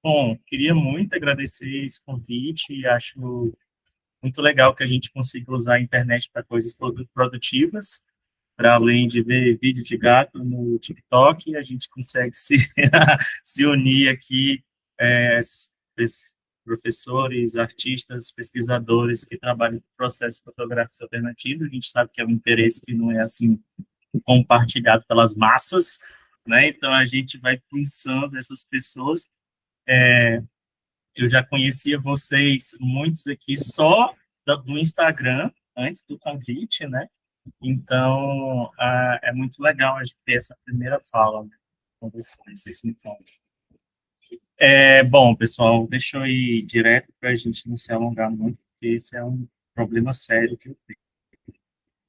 Bom, queria muito agradecer esse convite e acho muito legal que a gente consiga usar a internet para coisas produtivas, para além de ver vídeo de gato no TikTok, a gente consegue se unir aqui, esses professores, artistas, pesquisadores que trabalham com processos fotográficos alternativos. A gente sabe que é um interesse que não é assim compartilhado pelas massas, né? Então a gente vai pensando essas pessoas. Eu já conhecia vocês, muitos aqui, só do Instagram, antes do convite, né? Então, é muito legal a gente ter essa primeira fala, né, com vocês, esse encontro. Bom, pessoal, deixa eu ir direto para a gente não se alongar muito, porque esse é um problema sério que eu tenho.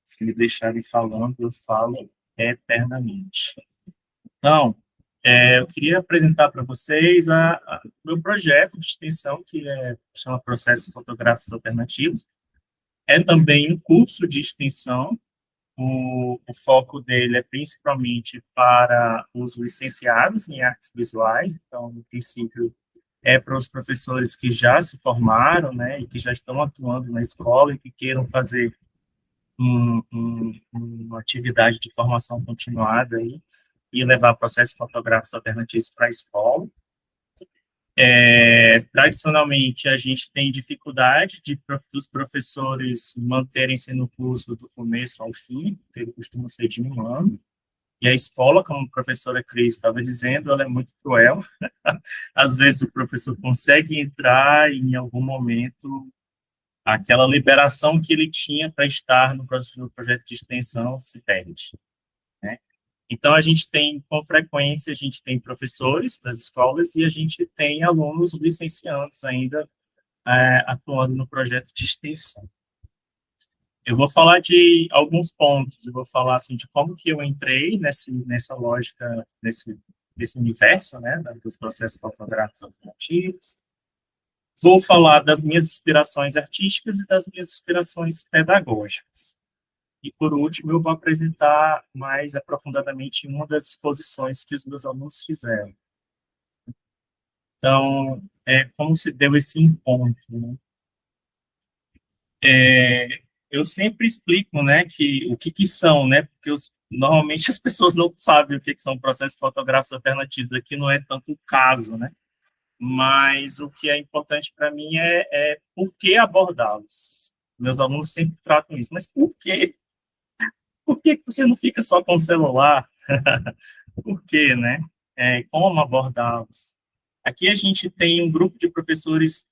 Se me deixarem falando, eu falo eternamente. Então, eu queria apresentar para vocês o meu projeto de extensão, que chama Processos Fotográficos Alternativos. É também um curso de extensão. O foco dele é principalmente para os licenciados em artes visuais, então, no princípio, é para os professores que já se formaram, né, e que já estão atuando na escola e que queiram fazer uma atividade de formação continuada aí, e levar processos fotográficos alternativos para a escola. Tradicionalmente, a gente tem dificuldade dos professores manterem-se no curso do começo ao fim, porque ele costuma ser de um ano, e a escola, como a professora Cris estava dizendo, ela é muito cruel. Às vezes o professor consegue entrar e, em algum momento, aquela liberação que ele tinha para estar no projeto de extensão se perde, né? Então, a gente tem, com frequência, a gente tem professores das escolas e a gente tem alunos licenciados ainda atuando no projeto de extensão. Eu vou falar de alguns pontos, eu vou falar assim, de como que eu entrei nessa lógica, nesse universo, né, dos processos fotográficos alternativos. Vou falar das minhas inspirações artísticas e das minhas inspirações pedagógicas. E, por último, eu vou apresentar mais aprofundadamente uma das exposições que os meus alunos fizeram. Então, como se deu esse encontro, né? Eu sempre explico, né, que o que que são, né, porque normalmente as pessoas não sabem o que que são processos fotográficos alternativos, aqui não é tanto o caso, né, mas o que é importante para mim é por que abordá-los. Meus alunos sempre tratam isso, mas por quê? Por que você não fica só com o celular? Por quê, né? Como abordá-los? Aqui a gente tem um grupo de professores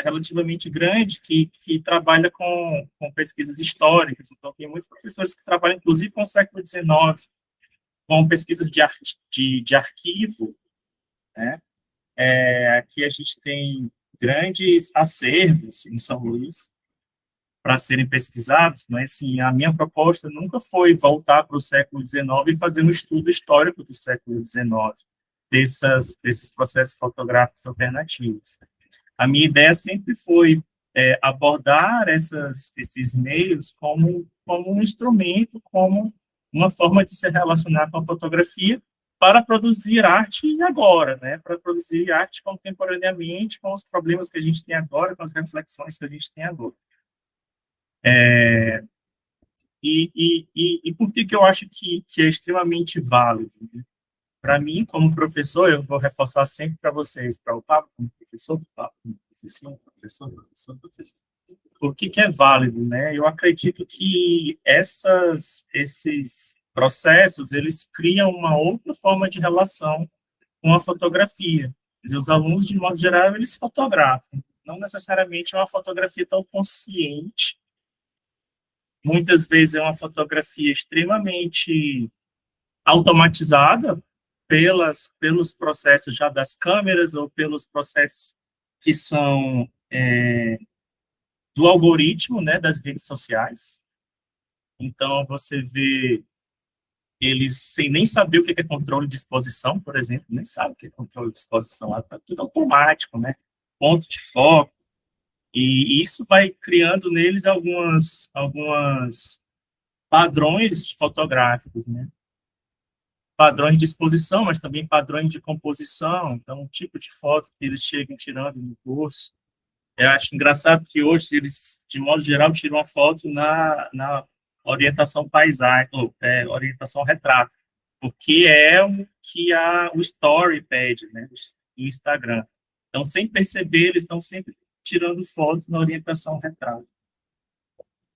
relativamente grande que trabalha com pesquisas históricas. Então, tem muitos professores que trabalham, inclusive, com o século XIX, com pesquisas de arquivo, né? Aqui a gente tem grandes acervos em São Luís para serem pesquisados, mas assim, a minha proposta nunca foi voltar para o século XIX e fazer um estudo histórico do século XIX, desses processos fotográficos alternativos. A minha ideia sempre foi abordar esses meios como um instrumento, como uma forma de se relacionar com a fotografia para produzir arte agora, né? Para produzir arte contemporaneamente com os problemas que a gente tem agora, com as reflexões que a gente tem agora. E por que eu acho que é extremamente válido, né? Para mim, como professor, eu vou reforçar sempre para vocês, para o Pablo como professor, o Pablo como professor, professor, professor, professor. Por que é válido, né? Eu acredito que esses processos, eles criam uma outra forma de relação com a fotografia. Quer dizer, os alunos, de modo geral, eles fotografam. Não necessariamente é uma fotografia tão consciente. Muitas vezes é uma fotografia extremamente automatizada pelos processos já das câmeras ou pelos processos que são do algoritmo, né, das redes sociais. Então, você vê eles sem nem saber o que é controle de exposição, por exemplo, nem sabe o que é controle de exposição, lá está tudo automático, né? Ponto de foco, e isso vai criando neles algumas padrões fotográficos, né? padrões de exposição, mas também padrões de composição, então, o tipo de foto que eles chegam tirando no curso. Eu acho engraçado que hoje eles, de modo geral, tiram uma foto na orientação paisagem, ou orientação retrato, porque é o que o Story pede, né, o Instagram. Então, sem perceber, eles estão sempre tirando foto na orientação retrato.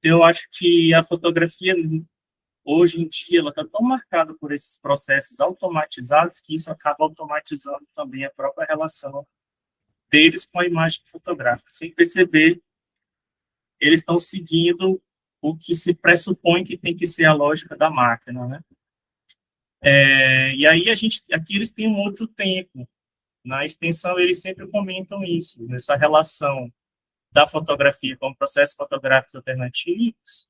Eu acho que a fotografia, hoje em dia, ela está tão marcada por esses processos automatizados que isso acaba automatizando também a própria relação deles com a imagem fotográfica. Sem perceber, eles estão seguindo o que se pressupõe que tem que ser a lógica da máquina, né? E aí aqui eles têm um outro tempo. Na extensão, eles sempre comentam isso, nessa relação da fotografia com processos fotográficos alternativos.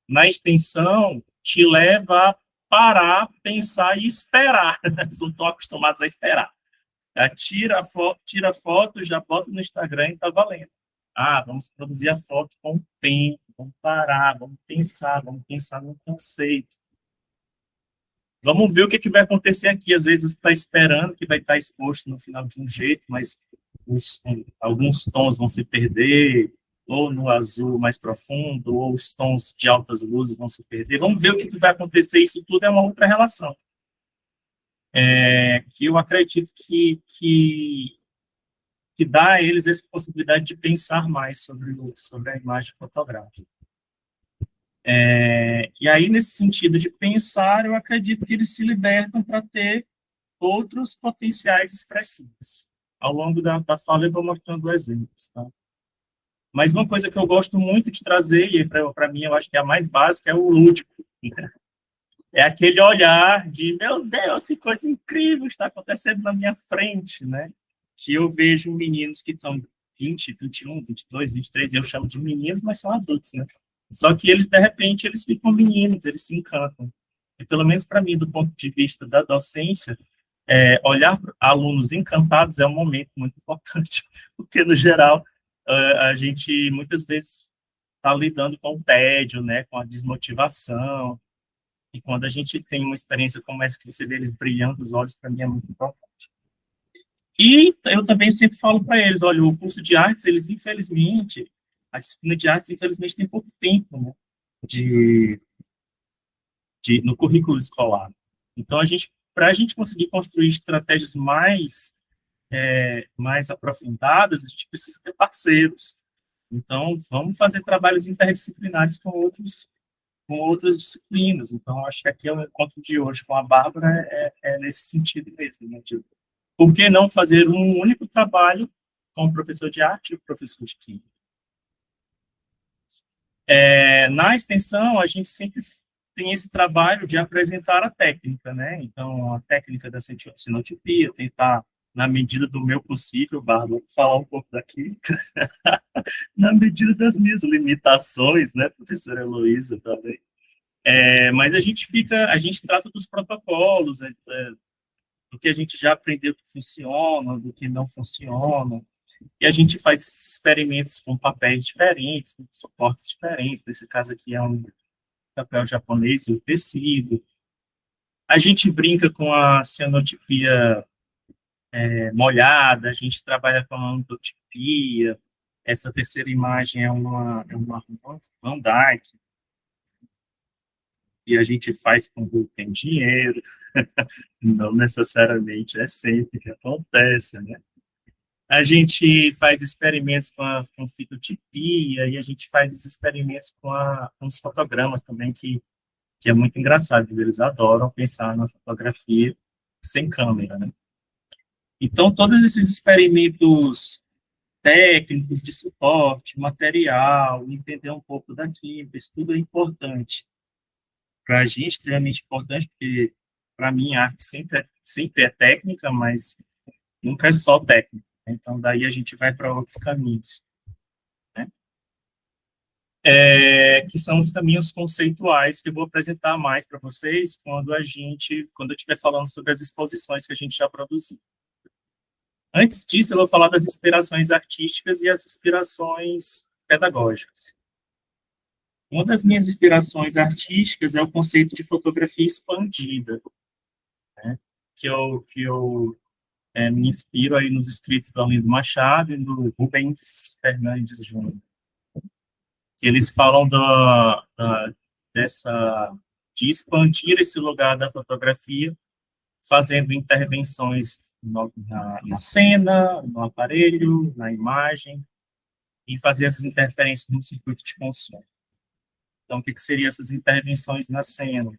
Na extensão, te leva a parar, pensar e esperar. Eles não estão acostumados a esperar. Tira a foto, já bota no Instagram e está valendo. Vamos produzir a foto com o tempo, vamos parar, vamos pensar no conceito. Vamos ver o que vai acontecer aqui. Às vezes está esperando que vai estar exposto no final de um jeito, mas alguns tons vão se perder, ou no azul mais profundo, ou os tons de altas luzes vão se perder. Vamos ver o que vai acontecer. Isso tudo é uma outra relação. Que eu acredito que dá a eles essa possibilidade de pensar mais sobre a imagem fotográfica. E aí, nesse sentido de pensar, eu acredito que eles se libertam para ter outros potenciais expressivos. Ao longo da fala, eu vou mostrando exemplos, tá? Mas uma coisa que eu gosto muito de trazer, e para mim eu acho que é a mais básica, é o lúdico. É aquele olhar de, meu Deus, que coisa incrível está acontecendo na minha frente, né? Que eu vejo meninos que são 20, 21, 22, 23, eu chamo de meninos, mas são adultos, né? Só que eles, de repente, eles ficam meninos, eles se encantam. E pelo menos para mim, do ponto de vista da docência, olhar para alunos encantados é um momento muito importante, porque, no geral, a gente muitas vezes está lidando com o tédio, né, com a desmotivação, e quando a gente tem uma experiência como essa, que você vê eles brilhando os olhos, para mim é muito importante. E eu também sempre falo para eles, olha, o curso de artes, eles infelizmente, a disciplina de artes, infelizmente, tem pouco tempo, né, no currículo escolar. Então, para a gente conseguir construir estratégias mais aprofundadas, a gente precisa ter parceiros. Então, vamos fazer trabalhos interdisciplinares com outras disciplinas. Então, acho que aqui é o encontro de hoje com a Bárbara é nesse sentido mesmo, né? Por que não fazer um único trabalho com o professor de arte e o professor de química? Na extensão, a gente sempre tem esse trabalho de apresentar a técnica, né? Então, a técnica da sinotipia, tentar, na medida do meu possível, Bárbara, falar um pouco da química, na medida das minhas limitações, né, professora Heloísa também. Mas a gente trata dos protocolos, do que a gente já aprendeu que funciona, do que não funciona, e a gente faz experimentos com papéis diferentes, com suportes diferentes. Nesse caso aqui é um papel japonês e o tecido. A gente brinca com a cianotipia molhada, a gente trabalha com a andotipia. Essa terceira imagem é uma Van Dyke, e a gente faz quando tem dinheiro, não necessariamente é sempre que acontece, né? A gente faz experimentos com fitotipia, e a gente faz experimentos com os fotogramas também, que é muito engraçado, eles adoram pensar na fotografia sem câmera, né? Então, todos esses experimentos técnicos de suporte, material, entender um pouco da química, isso tudo é importante. Para a gente, extremamente importante, porque, para mim, a arte sempre é técnica, mas nunca é só técnica. Então, daí a gente vai para outros caminhos, né? Que são os caminhos conceituais que eu vou apresentar mais para vocês quando eu estiver falando sobre as exposições que a gente já produziu. Antes disso, eu vou falar das inspirações artísticas e as inspirações pedagógicas. Uma das minhas inspirações artísticas é o conceito de fotografia expandida. me inspiro aí nos escritos do Arlindo Machado e do Rubens Fernandes Júnior, que eles falam dessa, de expandir esse lugar da fotografia, fazendo intervenções na cena, no aparelho, na imagem, e fazer essas interferências no circuito de consumo. Então, o que seriam essas intervenções na cena?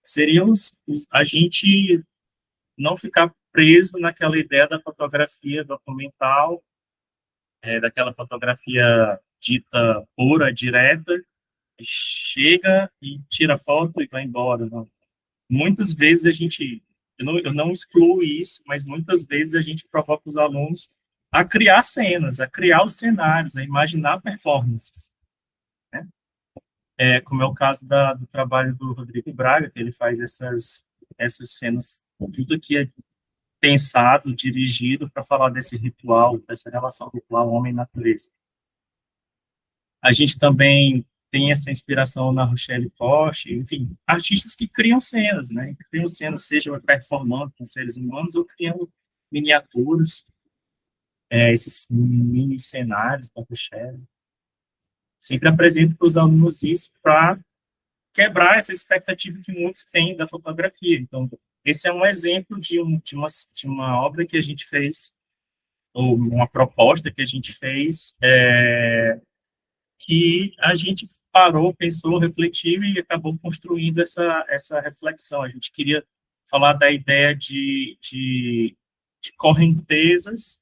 Seria a gente não ficar preso naquela ideia da fotografia documental, daquela fotografia dita pura, direta, chega e tira foto e vai embora. Não. Muitas vezes eu não excluo isso, mas muitas vezes a gente provoca os alunos a criar cenas, a criar os cenários, a imaginar performances. Né? Como é o caso do trabalho do Rodrigo Braga, que ele faz essas cenas, tudo aqui é pensado, dirigido para falar desse ritual, dessa relação ritual homem-natureza. A gente também tem essa inspiração na Rochelle Poche, enfim, artistas que criam cenas, né? Criam cenas, seja performando com seres humanos ou criando miniaturas, esses mini cenários da Rochelle. Sempre apresento para os alunos isso para quebrar essa expectativa que muitos têm da fotografia. Então, esse é um exemplo de uma obra que a gente fez, ou uma proposta que a gente fez, que a gente parou, pensou, refletiu e acabou construindo essa reflexão. A gente queria falar da ideia de correntezas,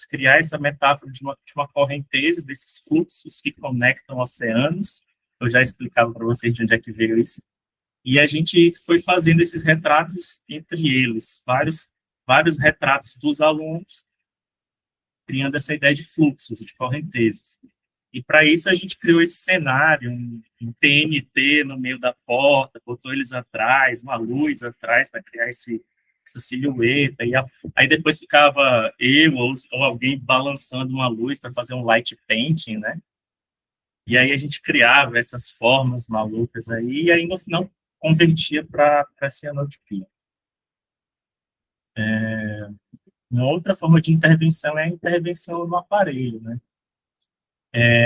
criar essa metáfora de uma correnteza, desses fluxos que conectam oceanos. Eu já explicava para vocês de onde é que veio isso. E a gente foi fazendo esses retratos entre eles, vários retratos dos alunos, criando essa ideia de fluxos, de correntezas. E para isso a gente criou esse cenário, um TNT no meio da porta, botou eles atrás, uma luz atrás para criar essa silhueta. Aí depois ficava eu ou alguém balançando uma luz para fazer um light painting, né? E aí a gente criava essas formas malucas aí, e aí no final convertia para cianotipia. Uma outra forma de intervenção é a intervenção no aparelho, né?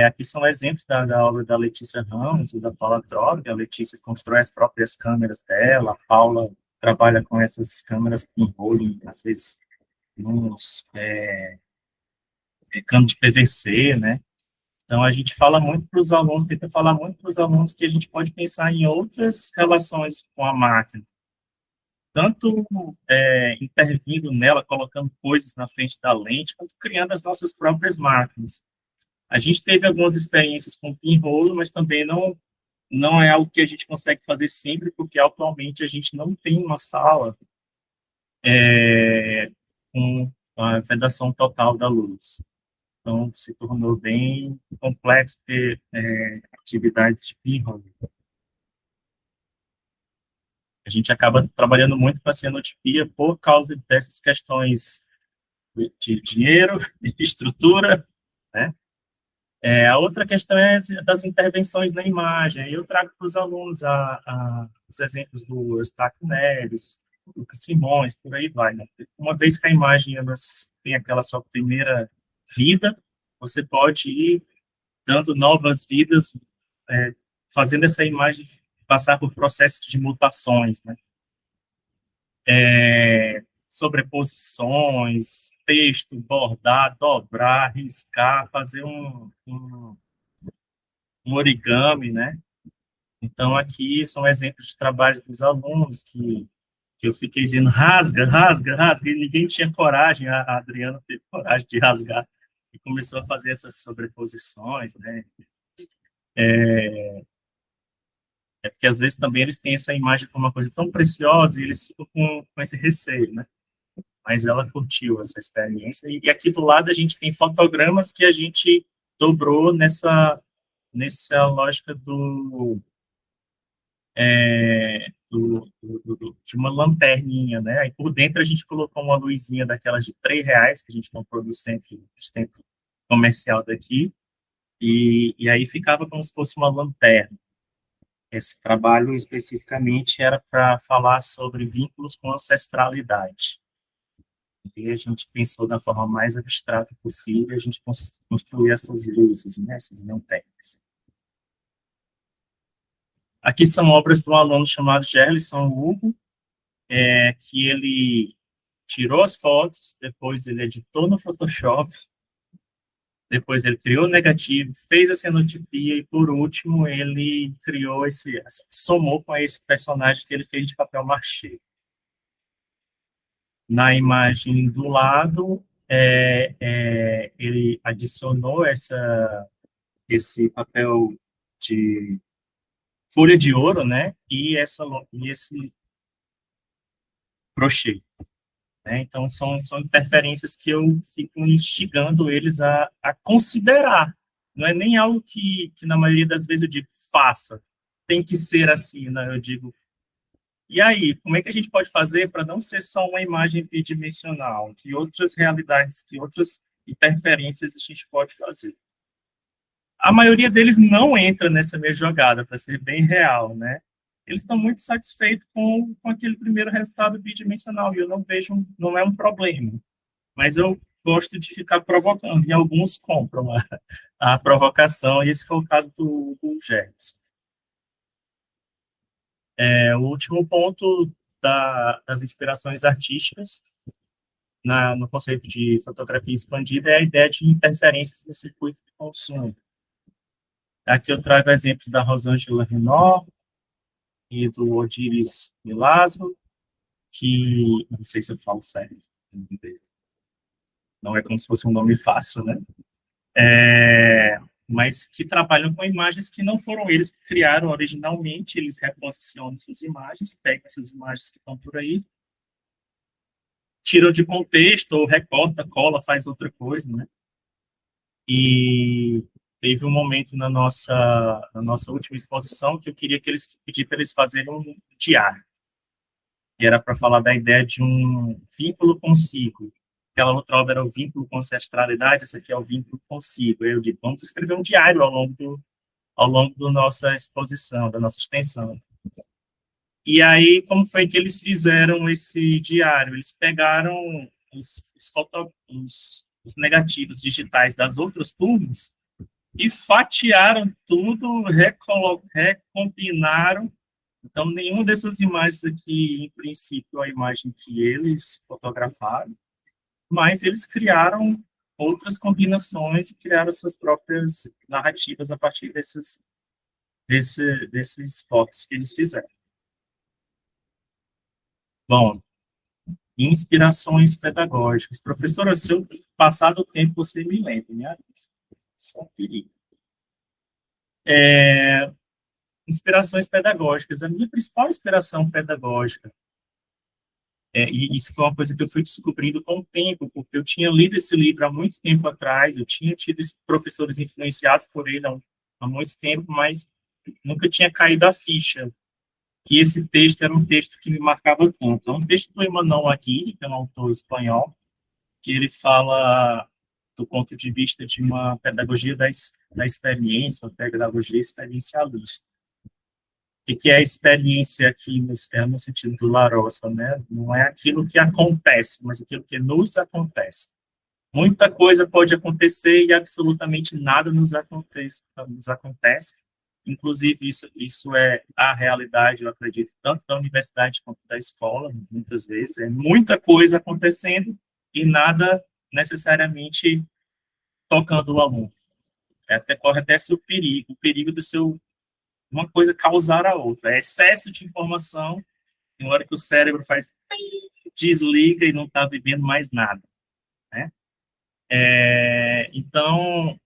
Aqui são exemplos da obra da Letícia Ramos e da Paula Trog. A Letícia constrói as próprias câmeras dela, a Paula trabalha com essas câmeras com rolling, às vezes, uns canos de PVC, né? Então, a gente fala muito para os alunos, tenta falar muito para os alunos que a gente pode pensar em outras relações com a máquina, tanto intervindo nela, colocando coisas na frente da lente, quanto criando as nossas próprias máquinas. A gente teve algumas experiências com pinhole, mas também não é algo que a gente consegue fazer sempre, porque atualmente a gente não tem uma sala com a vedação total da luz. Então, se tornou bem complexo ter atividade de pinhole. A gente acaba trabalhando muito com a cianotipia por causa dessas questões de dinheiro, de estrutura, né? A outra questão é das intervenções na imagem. Aí eu trago para os alunos os exemplos do Eustáquio Neves, do Lucas Simões, por aí vai. Né? Uma vez que a imagem tem aquela sua primeira vida, você pode ir dando novas vidas, fazendo essa imagem passar por processos de mutações, né? Sobreposições, texto, bordar, dobrar, riscar, fazer um origami, né? Então, aqui são exemplos de trabalho dos alunos que eu fiquei dizendo, rasga, rasga, rasga, e ninguém tinha coragem, a Adriana teve coragem de rasgar, e começou a fazer essas sobreposições, né? Porque, às vezes, também eles têm essa imagem como uma coisa tão preciosa, e eles ficam com esse receio, né? Mas ela curtiu essa experiência, e aqui do lado a gente tem fotogramas que a gente dobrou nessa lógica de uma lanterninha, né? Aí por dentro a gente colocou uma luzinha daquelas de R$ 3 que a gente comprou do centro comercial daqui, e aí ficava como se fosse uma lanterna. Esse trabalho especificamente era para falar sobre vínculos com ancestralidade. E a gente pensou da forma mais abstrata possível, a gente construiu essas luzes, né, essas lanternas. Aqui são obras de um aluno chamado Gerlison Hugo, que ele tirou as fotos, depois ele editou no Photoshop, depois ele criou o negativo, fez a cenotipia e, por último, ele criou somou com esse personagem que ele fez de papel machê. Na imagem do lado, ele adicionou esse papel de folha de ouro, né, e esse crochê. Né? Então, são interferências que eu fico instigando eles a considerar. Não é nem algo que, na maioria das vezes, eu digo, faça. Tem que ser assim, né? Eu digo, e aí, como é que a gente pode fazer para não ser só uma imagem bidimensional? Que outras realidades, que outras interferências a gente pode fazer? A maioria deles não entra nessa minha jogada, para ser bem real, né? Eles estão muito satisfeitos com aquele primeiro resultado bidimensional, e eu não vejo, não é um problema. Mas eu gosto de ficar provocando, e alguns compram a provocação, e esse foi o caso do Gerson. O último ponto das inspirações artísticas, no conceito de fotografia expandida, é a ideia de interferências no circuito de consumo. Aqui eu trago exemplos da Rosângela Renault e do Odiris Milazzo, que, não sei se eu falo certo, não é como se fosse um nome fácil, né? Mas que trabalham com imagens que não foram eles que criaram originalmente, eles reposicionam essas imagens, pegam essas imagens que estão por aí, tiram de contexto, ou recorta, cola, faz outra coisa, né? E teve um momento na nossa última exposição que eu queria que eles pedi para eles fazerem um diário, que era para falar da ideia de um vínculo consigo. Aquela outra obra era o vínculo com ancestralidade, essa aqui é o vínculo consigo. Eu digo, vamos escrever um diário ao longo da nossa exposição, da nossa extensão. E aí, como foi que eles fizeram esse diário? Eles pegaram os negativos digitais das outras turmas e fatiaram tudo, recombinaram. Então, nenhuma dessas imagens aqui, em princípio, é a imagem que eles fotografaram, mas eles criaram outras combinações e criaram suas próprias narrativas a partir desses fotos que eles fizeram. Bom, inspirações pedagógicas. Professora, se eu passar do tempo, você me lembra, né? Só um perigo. Inspirações pedagógicas. A minha principal inspiração pedagógica, e isso foi uma coisa que eu fui descobrindo com o tempo, porque eu tinha lido esse livro há muito tempo atrás, eu tinha tido professores influenciados por ele há muito tempo, mas nunca tinha caído a ficha que esse texto era um texto que me marcava tanto. É um texto do Emmanuel Aguirre, que é um autor espanhol, que ele fala do ponto de vista de uma pedagogia da experiência, uma pedagogia experiencialista. O que é a experiência aqui no sentido do Larossa, né? Não é aquilo que acontece, mas aquilo que nos acontece. Muita coisa pode acontecer e absolutamente nada nos acontece. Inclusive, isso é a realidade, eu acredito, tanto da universidade quanto da escola, muitas vezes. É muita coisa acontecendo e nada necessariamente tocando o aluno. Corre até seu perigo, o perigo de uma coisa causar a outra. É excesso de informação, na hora que o cérebro faz desliga e não está vivendo mais nada, né? Então,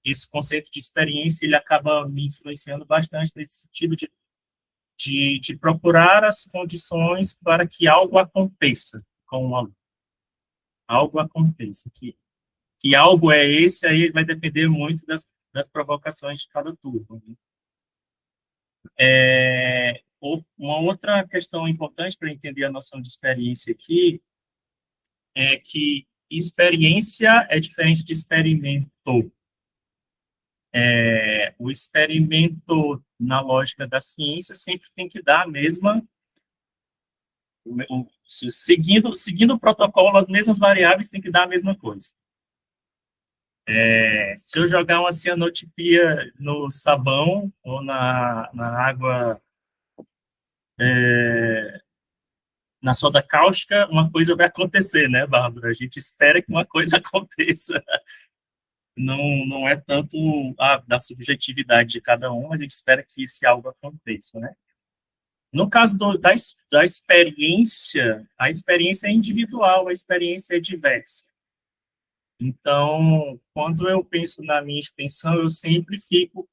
esse conceito de experiência, ele acaba me influenciando bastante nesse sentido de procurar as condições para que algo aconteça com o aluno. Algo aconteça. Que algo é esse, aí vai depender muito das provocações de cada turma. Né? Uma outra questão importante para entender a noção de experiência aqui é que experiência é diferente de experimento. O experimento na lógica da ciência, sempre tem que dar a mesma, seguindo o protocolo, as mesmas variáveis tem que dar a mesma coisa. Se eu jogar uma cianotipia no sabão ou na água, na soda cáustica, uma coisa vai acontecer, né, Bárbara? A gente espera que uma coisa aconteça. Não é tanto da subjetividade de cada um, mas a gente espera que esse algo aconteça, né? No caso da experiência, a experiência é individual, a experiência é diversa. Então, quando eu penso na minha extensão, eu sempre fico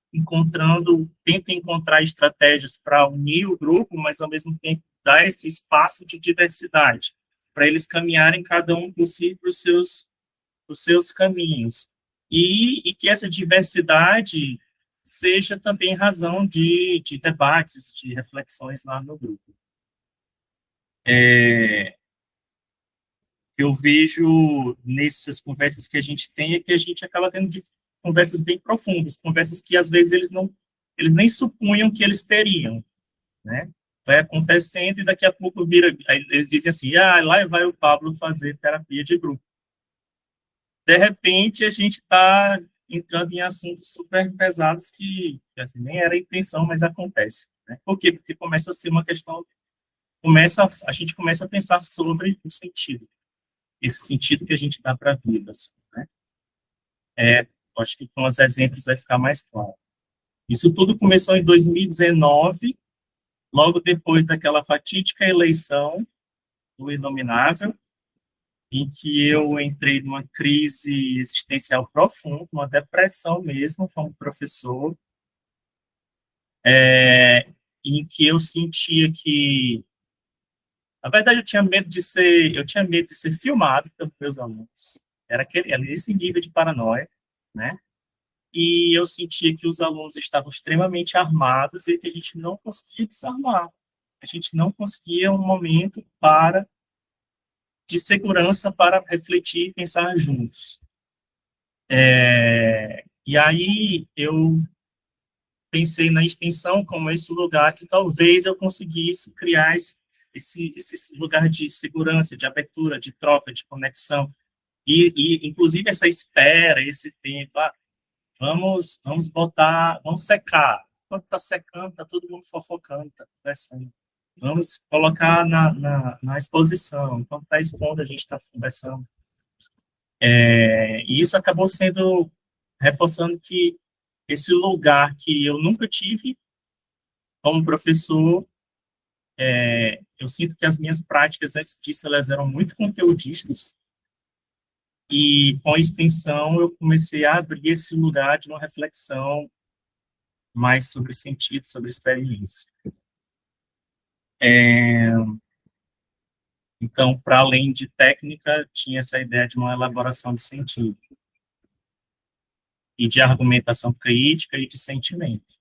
tento encontrar estratégias para unir o grupo, mas ao mesmo tempo dar esse espaço de diversidade, para eles caminharem cada um por si, para os seus caminhos. E que essa diversidade seja também razão de debates, de reflexões lá no grupo. Que eu vejo nessas conversas que a gente tem é que a gente acaba tendo conversas bem profundas, conversas que às vezes eles nem supunham que eles teriam, né? Vai acontecendo e daqui a pouco eles dizem assim, lá vai o Pablo fazer terapia de grupo. De repente a gente está entrando em assuntos super pesados que assim, nem era a intenção, mas acontece. Né? Por quê? Porque começa a ser uma questão, a gente começa a pensar sobre o sentido, esse sentido que a gente dá para a vida. Assim, né? Acho que com os exemplos vai ficar mais claro. Isso tudo começou em 2019, logo depois daquela fatídica eleição do Inominável, em que eu entrei numa crise existencial profunda, uma depressão mesmo, como professor, em que eu sentia que, na verdade, eu tinha medo de ser filmado pelos meus alunos. Era esse nível de paranoia, né? E eu sentia que os alunos estavam extremamente armados e que a gente não conseguia desarmar. A gente não conseguia um momento de segurança para refletir e pensar juntos. E aí eu pensei na extensão como esse lugar que talvez eu conseguisse criar esse lugar de segurança, de abertura, de troca, de conexão. Inclusive, essa espera, esse tempo, vamos secar. Enquanto está secando, está todo mundo fofocando, está conversando. Vamos colocar na exposição. Enquanto está expondo, a gente está conversando. E isso acabou reforçando que esse lugar que eu nunca tive como professor, eu sinto que as minhas práticas antes disso, elas eram muito conteudistas, e com a extensão eu comecei a abrir esse lugar de uma reflexão mais sobre sentido, sobre experiência. Então, para além de técnica, tinha essa ideia de uma elaboração de sentido, e de argumentação crítica e de sentimento.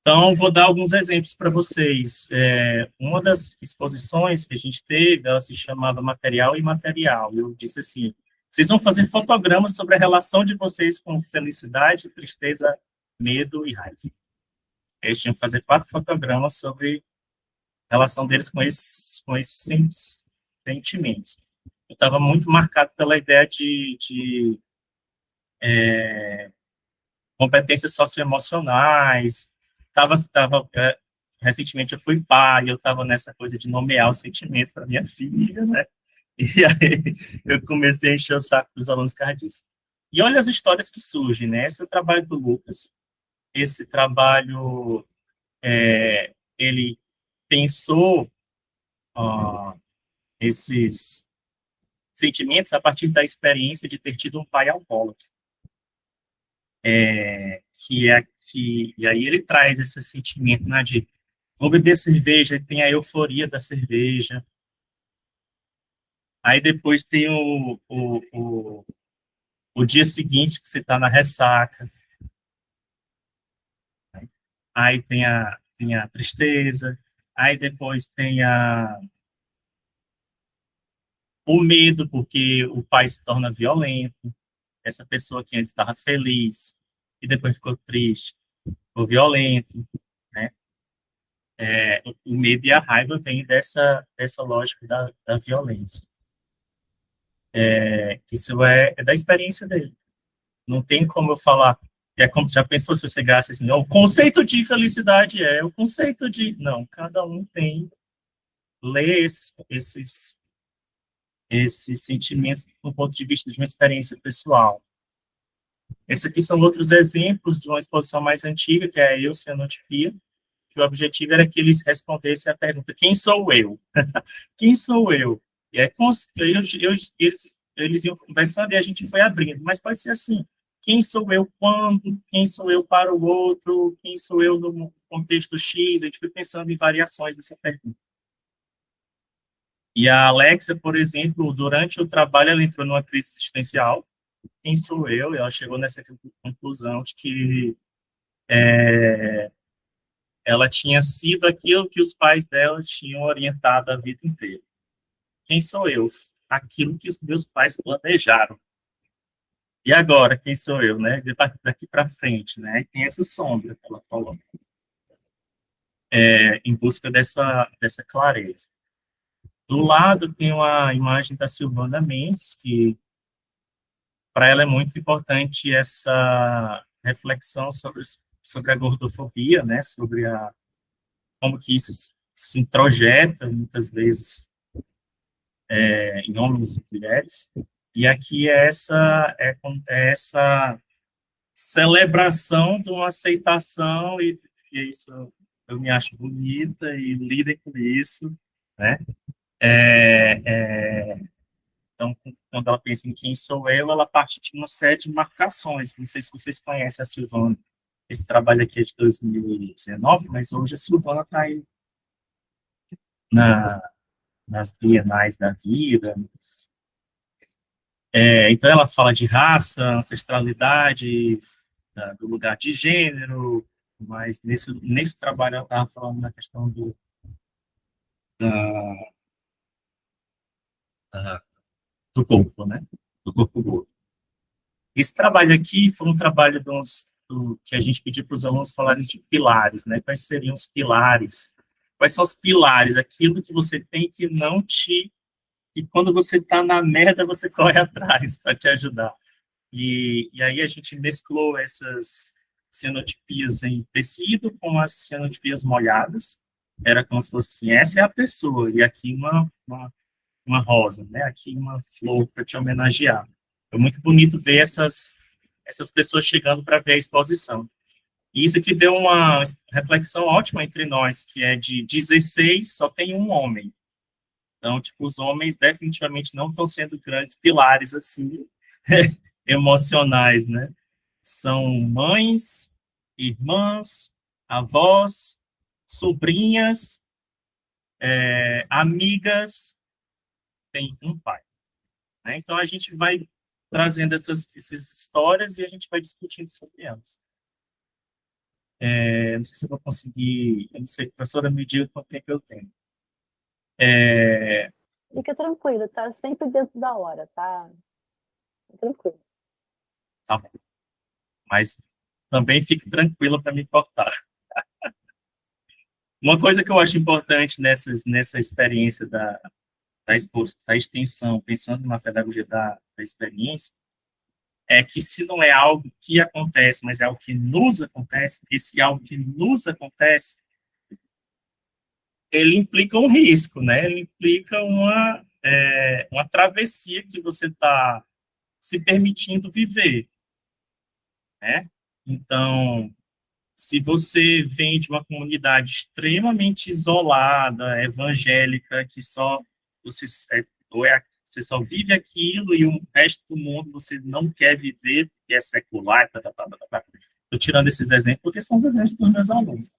Então, vou dar alguns exemplos para vocês. Uma das exposições que a gente teve, ela se chamava Material e Imaterial. Eu disse assim, vocês vão fazer fotogramas sobre a relação de vocês com felicidade, tristeza, medo e raiva. Eles tinham que fazer 4 fotogramas sobre a relação deles com esses sentimentos. Eu estava muito marcado pela ideia de competências socioemocionais. Recentemente eu fui pai, eu estava nessa coisa de nomear os sentimentos para minha filha, né? E aí eu comecei a encher o saco dos alunos por causa disso. E olha as histórias que surgem, né? Esse é o trabalho do Lucas. Esse trabalho, ele pensou esses sentimentos a partir da experiência de ter tido um pai alcoólatra. E aí ele traz esse sentimento, né, de vou beber cerveja, tem a euforia da cerveja. Aí depois tem o dia seguinte que você está na ressaca. Aí tem a tristeza. Aí depois tem o medo, porque o pai se torna violento. Essa pessoa que antes estava feliz e depois ficou triste. ou violento, né? O medo e a raiva vêm dessa lógica da violência. Que isso é da experiência dele. Não tem como eu falar. É como já pensou se você chegasse assim, o conceito de felicidade o conceito de. Não, cada um tem. Lê esses sentimentos do ponto de vista de uma experiência pessoal. Esses aqui são outros exemplos de uma exposição mais antiga, que é a Eucianotipia, que o objetivo era que eles respondessem a pergunta: quem sou eu? Quem sou eu? E aí, eles iam conversando e a gente foi abrindo. Mas pode ser assim: quem sou eu quando? Quem sou eu para o outro? Quem sou eu no contexto X? A gente foi pensando em variações dessa pergunta. E a Alexa, por exemplo, durante o trabalho, ela entrou numa crise existencial. Quem sou eu? E ela chegou nessa conclusão de que ela tinha sido aquilo que os pais dela tinham orientado a vida inteira. Quem sou eu? Aquilo que os meus pais planejaram. E agora, quem sou eu, né? Daqui para frente, né? Tem essa sombra que ela falou, em busca dessa clareza. Do lado tem uma imagem da Silvana Mendes, que para ela é muito importante essa reflexão sobre a gordofobia, né? Sobre como que isso se introjeta, muitas vezes, em homens e mulheres. E aqui é essa celebração de uma aceitação, e isso eu me acho bonita, e lidem com isso, né? É, é, então, quando ela pensa em quem sou eu, ela parte de uma série de marcações. Não sei se vocês conhecem a Silvana. Esse trabalho aqui é de 2019, mas hoje a Silvana está aí na, nas bienais da vida. Então, ela fala de raça, ancestralidade, do lugar de gênero, mas nesse trabalho ela estava falando na questão da, da, do corpo, né? Do corpo gordo. Esse trabalho aqui foi um trabalho que a gente pediu para os alunos falarem de pilares, né? Quais seriam os pilares? Quais são os pilares? Aquilo que você tem que não te... que quando você está na merda, você corre atrás para te ajudar. E aí a gente mesclou essas cianotipias em tecido com as cianotipias molhadas. Era como se fosse assim, essa é a pessoa, e aqui uma rosa, né? Aqui uma flor para te homenagear. É muito bonito ver essas pessoas chegando para ver a exposição. E isso aqui deu uma reflexão ótima entre nós, que é de 16, só tem um homem. Então, tipo, os homens definitivamente não estão sendo grandes pilares, assim, emocionais, né? São mães, irmãs, avós, sobrinhas, amigas, tem um pai, né? Então, a gente vai trazendo essas histórias e a gente vai discutindo sobre elas. Não sei se eu vou conseguir, eu não sei, professora, me diga quanto tempo eu tenho. Fica tranquilo, tá sempre dentro da hora, tá? Tranquilo. Tá bom. Mas também fique tranquila para me cortar. Uma coisa que eu acho importante nessa experiência da extensão, pensando na pedagogia da experiência, é que se não é algo que acontece, mas é algo que nos acontece, esse algo que nos acontece, ele implica um risco, né? Ele implica uma travessia que você está se permitindo viver, né? Então, se você vem de uma comunidade extremamente isolada, evangélica, que só você você só vive aquilo e o resto do mundo você não quer viver, porque é secular, tá, tá, tá, tá, tá. Estou tirando esses exemplos porque são os exemplos dos meus alunos.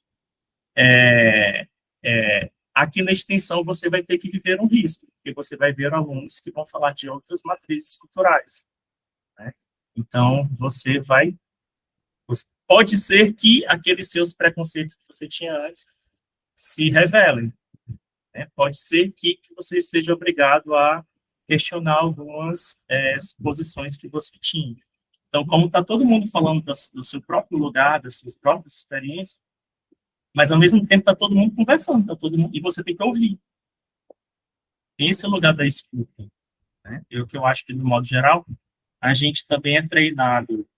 Aqui na extensão você vai ter que viver um risco, porque você vai ver alunos que vão falar de outras matrizes culturais, né? Então, pode ser que aqueles seus preconceitos que você tinha antes se revelem, né? Pode ser que você seja obrigado a questionar algumas posições que você tinha. Então, como está todo mundo falando do seu próprio lugar, das suas próprias experiências, mas ao mesmo tempo está todo mundo conversando, tá todo mundo, e você tem que ouvir. Tem esse lugar da escuta, né? O que eu acho que, de modo geral, a gente também é treinado.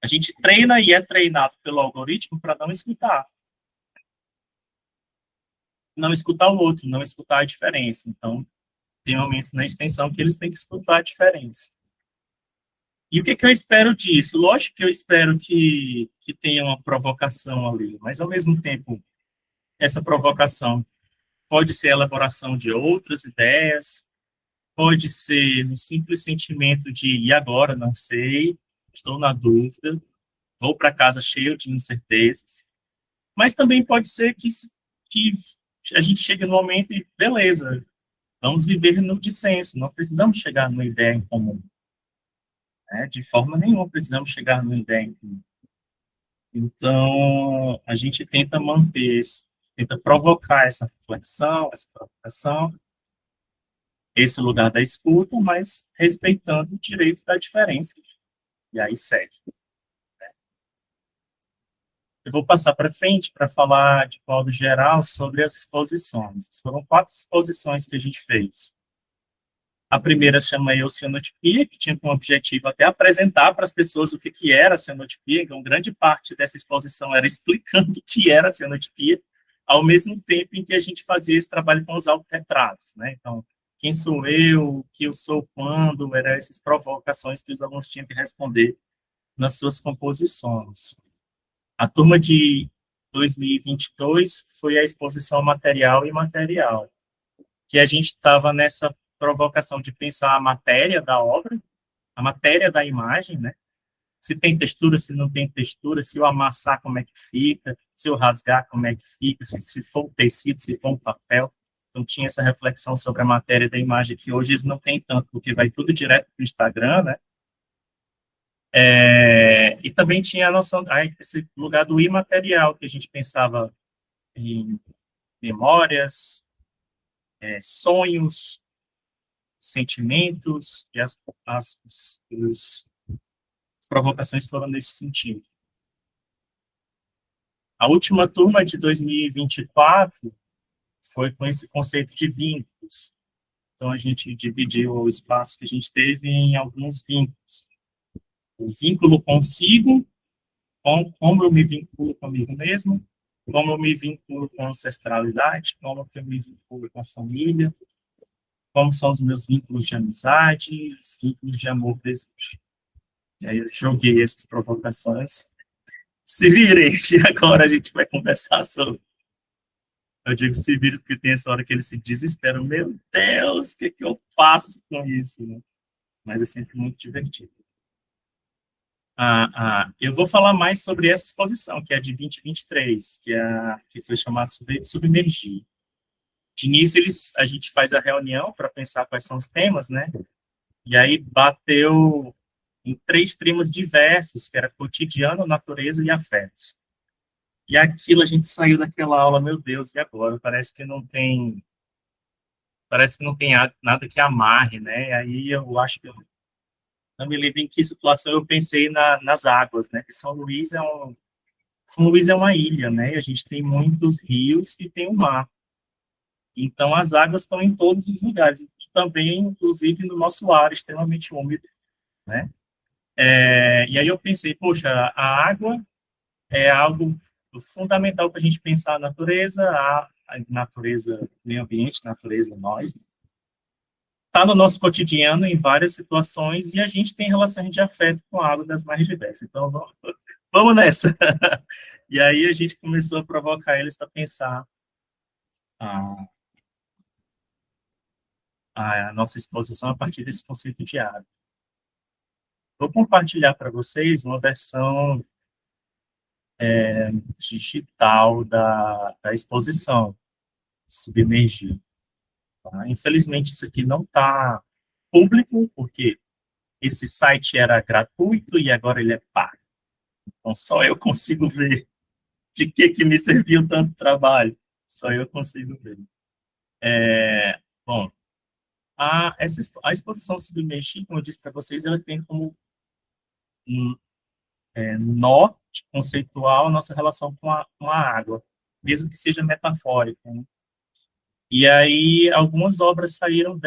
A gente treina e é treinado pelo algoritmo para não escutar. Não escutar o outro, não escutar a diferença. Então, tem momentos na extensão que eles têm que escutar a diferença. E o que, que eu espero disso? Lógico que eu espero que tenha uma provocação ali, mas, ao mesmo tempo, essa provocação pode ser a elaboração de outras ideias, pode ser um simples sentimento de e agora, não sei, estou na dúvida, vou para casa cheio de incertezas, mas também pode ser que a gente chegue no momento e, beleza, vamos viver no dissenso, não precisamos chegar numa ideia em comum, né? De forma nenhuma precisamos chegar numa ideia em comum. Então, a gente tenta manter, tenta provocar essa reflexão, essa provocação, esse lugar da escuta, mas respeitando o direito da diferença. E aí segue. Eu vou passar para frente para falar de modo geral sobre as exposições. Foram 4 exposições que a gente fez. A primeira chama Eu Cianotipia, que tinha como objetivo até apresentar para as pessoas o que era a cianotipia. Então, grande parte dessa exposição era explicando o que era a cianotipia, ao mesmo tempo em que a gente fazia esse trabalho com os autorretratos, né? Então, quem sou eu, o que eu sou quando, eram essas provocações que os alunos tinham que responder nas suas composições. A turma de 2022 foi a exposição material e imaterial, que a gente estava nessa provocação de pensar a matéria da obra, a matéria da imagem, né? Se tem textura, se não tem textura, se eu amassar, como é que fica, se eu rasgar, como é que fica, se for um tecido, se for um papel. Então, tinha essa reflexão sobre a matéria da imagem, que hoje eles não têm tanto, porque vai tudo direto para o Instagram, né? E também tinha a noção, esse lugar do imaterial, que a gente pensava em memórias, sonhos, sentimentos, e as provocações foram nesse sentido. A última turma de 2024 foi com esse conceito de vínculos. Então, a gente dividiu o espaço que a gente teve em alguns vínculos. O vínculo consigo, como eu me vinculo comigo mesmo, como eu me vinculo com a ancestralidade, como eu me vinculo com a família, como são os meus vínculos de amizade, os vínculos de amor, desejo. E aí eu joguei essas provocações. Se virem, que agora a gente vai conversar sobre. Eu digo se virem porque tem essa hora que eles se desesperam. Meu Deus, o que, que eu faço com isso? Né? Mas é sempre muito divertido. Eu vou falar mais sobre essa exposição, que é a de 2023, que foi chamada Submergir. De início, a gente faz a reunião para pensar quais são os temas, né? E aí bateu em 3 temas diversos, que era cotidiano, natureza e afetos. E aquilo a gente saiu daquela aula, meu Deus, e agora? Parece que não tem nada que amarre, né? E aí eu acho que eu não me lembro em que situação eu pensei nas águas, né? Que São Luís é uma ilha, né? E a gente tem muitos rios e tem o mar. Então as águas estão em todos os lugares, e também, inclusive, no nosso ar extremamente úmido, né? E aí eu pensei, poxa, a água é algo fundamental para a gente pensar a natureza, a natureza, meio ambiente, natureza, nós. Está no nosso cotidiano em várias situações e a gente tem relações de afeto com a água das mais diversas. Então, vamos nessa. E aí a gente começou a provocar eles para pensar a, a nossa exposição a partir desse conceito de água. Vou compartilhar para vocês uma versão digital da exposição, Submergir. Tá? Infelizmente, isso aqui não está público, porque esse site era gratuito e agora ele é pago. Então, só eu consigo ver de que me serviu tanto trabalho. Só eu consigo ver. Bom, a exposição Submergir, como eu disse para vocês, ela tem como um nó conceitual a nossa relação com a água, mesmo que seja metafórica, né? E aí algumas obras saíram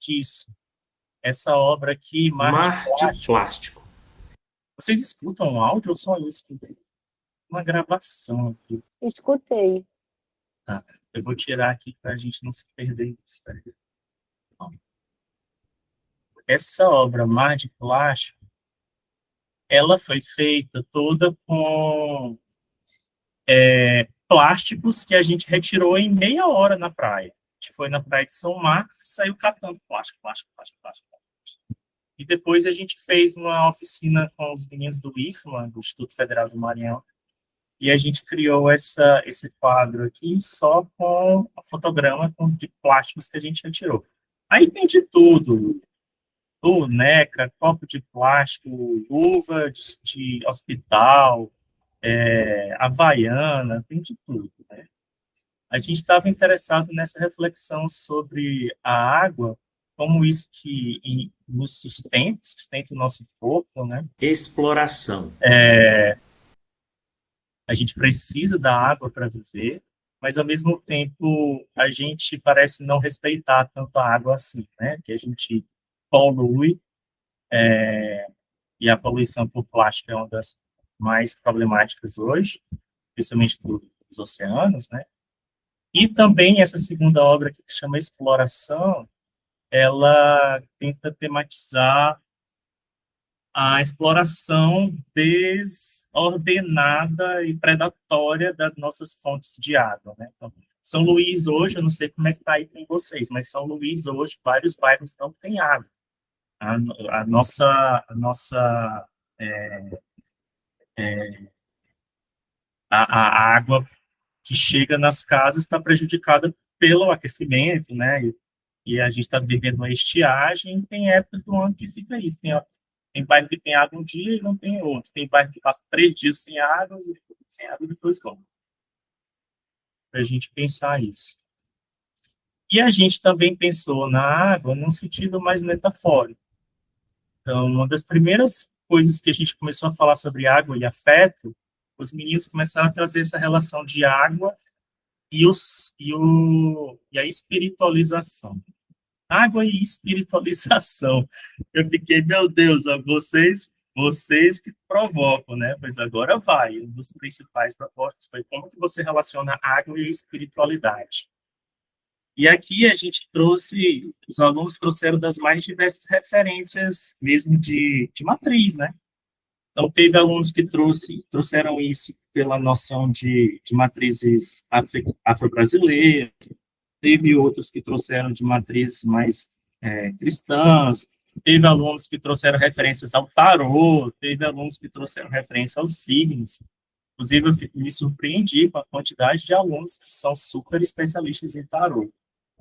disso. Essa obra aqui, Mar de Mar de Plástico. plástico. Vocês escutam o áudio ou só eu escuto? Uma gravação aqui. Escutei. Tá. Eu vou tirar aqui para a gente não se perder. Essa obra, Mar de Plástico, ela foi feita toda com plásticos que a gente retirou em meia hora na praia. A gente foi na praia de São Marcos e saiu catando plástico, plástico, plástico, plástico. E depois a gente fez uma oficina com os meninos do IFMA, do Instituto Federal do Maranhão, e a gente criou esse quadro aqui só com a fotograma de plásticos que a gente retirou. Aí tem de tudo, boneca, copo de plástico, luva de hospital, havaiana, tem de tudo, né? A gente estava interessado nessa reflexão sobre a água, como isso que nos sustenta o nosso corpo, né? Exploração. A gente precisa da água para viver, mas ao mesmo tempo a gente parece não respeitar tanto a água assim, né? Que a gente polui, e a poluição por plástico é uma das mais problemáticas hoje, principalmente dos oceanos, né? E também essa segunda obra aqui, que se chama Exploração, ela tenta tematizar a exploração desordenada e predatória das nossas fontes de água, né? Então, São Luís hoje, eu não sei como é que está aí com vocês, mas São Luís hoje, vários bairros não têm água. A nossa a água que chega nas casas está prejudicada pelo aquecimento, né? E a gente está vivendo uma estiagem, e tem épocas do ano que fica isso. Tem bairro que tem água um dia e não tem outro. Tem bairro que passa 3 dias sem água e depois volta. Para a gente pensar isso. E a gente também pensou na água num sentido mais metafórico. Então, uma das primeiras coisas que a gente começou a falar sobre água e afeto, os meninos começaram a trazer essa relação de água e a espiritualização. Água e espiritualização. Eu fiquei, meu Deus, ó, vocês que provocam, né? Pois agora vai. Um dos principais propostas foi como que você relaciona água e espiritualidade. E aqui a gente os alunos trouxeram das mais diversas referências mesmo de matriz, né? Então, teve alunos que trouxeram isso pela noção de matrizes afro-brasileiras, teve outros que trouxeram de matrizes mais cristãs, teve alunos que trouxeram referências ao tarô, teve alunos que trouxeram referência aos signos. Inclusive, me surpreendi com a quantidade de alunos que são super especialistas em tarô.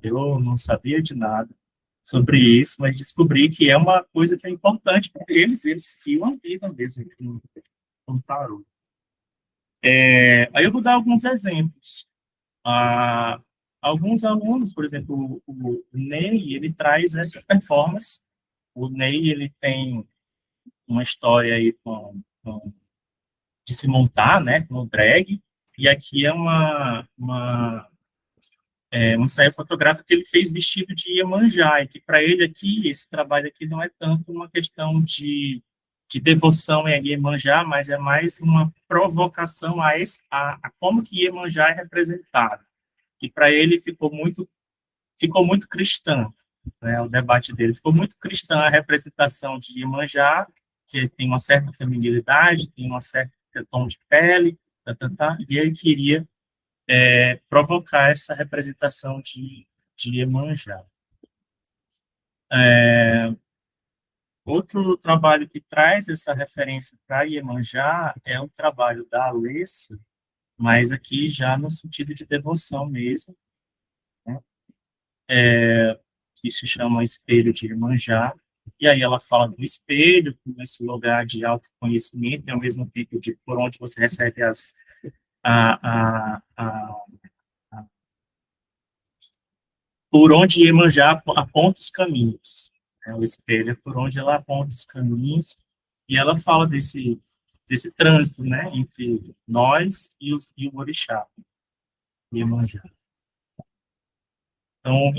Eu não sabia de nada sobre isso, mas descobri que é uma coisa que é importante para eles criam a vida mesmo com tarô. Aí eu vou dar alguns exemplos. Alguns alunos, por exemplo, o Ney, ele traz essa performance. O Ney, ele tem uma história aí de se montar, né, com o drag, e aqui é um ensaio fotográfico que ele fez vestido de Iemanjá, e que para ele aqui, esse trabalho aqui não é tanto uma questão de devoção a Iemanjá, mas é mais uma provocação a como que Iemanjá é representado. E para ele ficou muito cristã, né, o debate dele. Ficou muito cristã a representação de Iemanjá, que tem uma certa feminilidade, tem uma certa tom de pele, e ele queria provocar essa representação de Iemanjá. Outro trabalho que traz essa referência para Iemanjá é o trabalho da Alessa, mas aqui já no sentido de devoção mesmo, né? Que se chama Espelho de Iemanjá, e aí ela fala do espelho, como esse lugar de autoconhecimento, e ao mesmo tempo de por onde você recebe por onde Iemanjá aponta os caminhos. O espelho é por onde ela aponta os caminhos, E ela fala desse trânsito, né, entre nós e o orixá, Iemanjá. Então,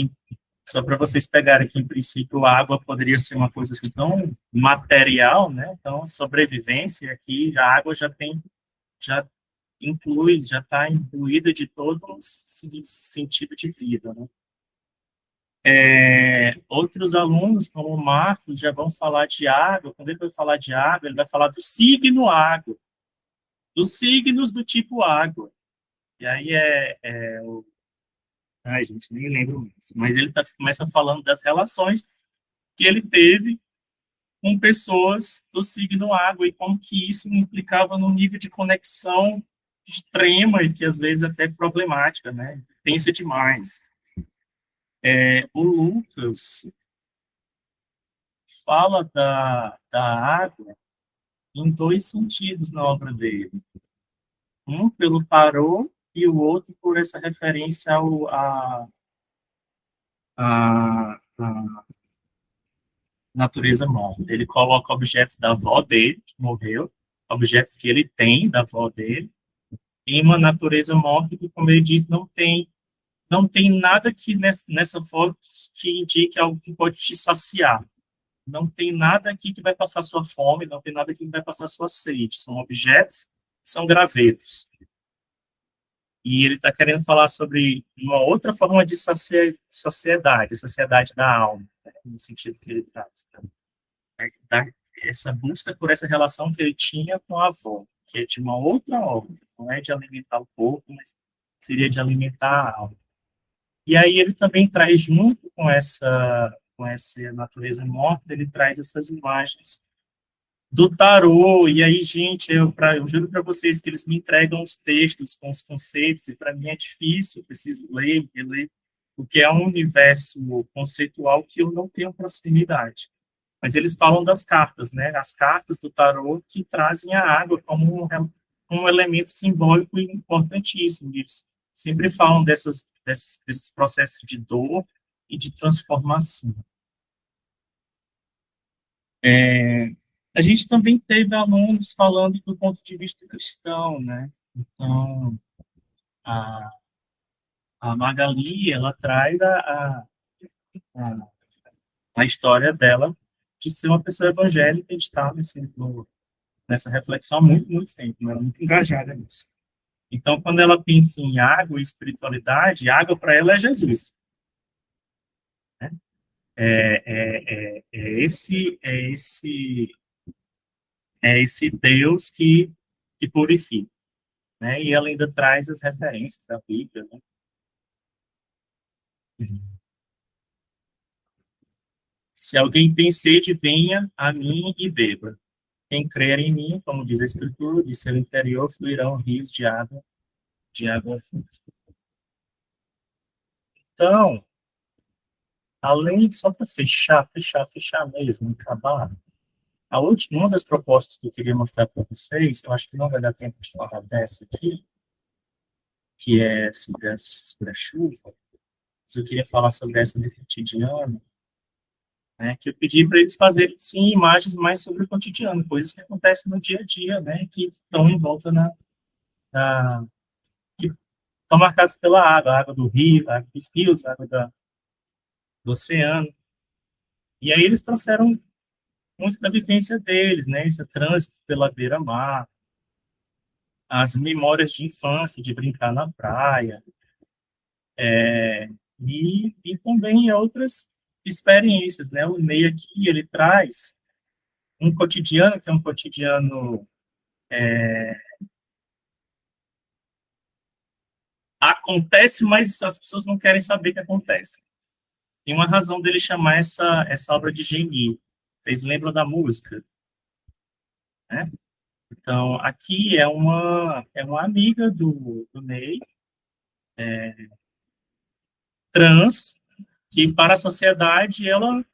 só para vocês pegarem que, em princípio, a água poderia ser uma coisa assim tão material, né? Então, sobrevivência aqui, a água já inclui, já está imbuída de todo um sentido de vida, né? Outros alunos, como o Marcos, já vão falar de água. Quando ele vai falar de água, ele vai falar do signo água, dos signos do tipo água. E aí ai, gente, nem lembro mais. Mas ele começa falando das relações que ele teve com pessoas do signo água e como que isso implicava num nível de conexão extrema e que às vezes até problemática, né? Tensa demais. O Lucas fala da água em dois sentidos na obra dele. Um pelo tarô e o outro por essa referência à natureza morta. Ele coloca objetos da avó dele, que morreu, objetos que ele tem da avó dele, em uma natureza morta que, como ele diz, não tem nada que nessa foto que indique algo que pode te saciar. Não tem nada aqui que vai passar sua fome, não tem nada aqui que vai passar sua sede. São objetos, são gravetos. E ele está querendo falar sobre uma outra forma de saciedade da alma, né, no sentido que ele traz. Tá? Essa busca por essa relação que ele tinha com a avó, que é de uma outra ordem, não é de alimentar o corpo, mas seria de alimentar a alma. E aí ele também traz, junto com essa natureza morta, ele traz essas imagens do tarô. E aí, gente, eu juro para vocês que eles me entregam os textos com os conceitos, e para mim é difícil, eu preciso ler, reler, porque é um universo conceitual que eu não tenho proximidade. Mas eles falam das cartas, né? As cartas do tarô que trazem a água como um elemento simbólico importantíssimo. Eles sempre falam desses processos de dor e de transformação. A gente também teve alunos falando do ponto de vista cristão, né? Então, a, a Magali, ela traz a, a história dela de ser uma pessoa evangélica e de estar nessa reflexão há muito, muito tempo, né? Ela é muito engajada nisso. Então, quando ela pensa em água e espiritualidade, água para ela é Jesus. Né? É esse Deus que purifica. Né? E ela ainda traz as referências da Bíblia. Né? Se alguém tem sede, venha a mim e beba. Quem crer em mim, como diz a Escritura, de seu interior fluirão rios de água viva. Então, além, só para fechar mesmo, acabar, uma das propostas que eu queria mostrar para vocês, eu acho que não vai dar tempo de falar dessa aqui, que é sobre a chuva, mas eu queria falar sobre essa do cotidiano, né, que eu pedi para eles fazerem, sim, imagens mais sobre o cotidiano, coisas que acontecem no dia a dia, né, que estão em volta que estão marcadas pela água, a água do rio, a água dos rios, a água do oceano. E aí eles trouxeram muito da vivência deles, né, esse trânsito pela beira-mar, as memórias de infância, de brincar na praia, e também outras experiências, né? O Ney aqui, ele traz um cotidiano que é um cotidiano acontece, mas as pessoas não querem saber que acontece. Tem uma razão dele chamar essa obra de genie. Vocês lembram da música? Né? Então, aqui é uma amiga do Ney, trans, que para a sociedade ela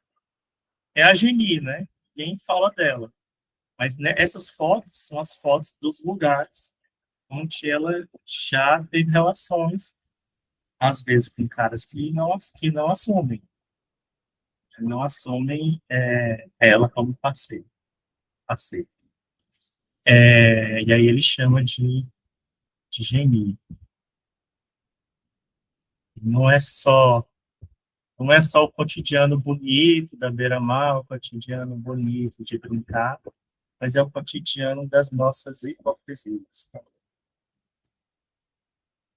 é a genie, né? Quem fala dela. Mas, né, essas fotos são as fotos dos lugares onde ela já teve relações, às vezes com caras que não assumem ela como parceiro. acerto. E aí ele chama de GENI. Não é só o cotidiano bonito da beira-mar, o cotidiano bonito de brincar, mas é o cotidiano das nossas hipocrisias.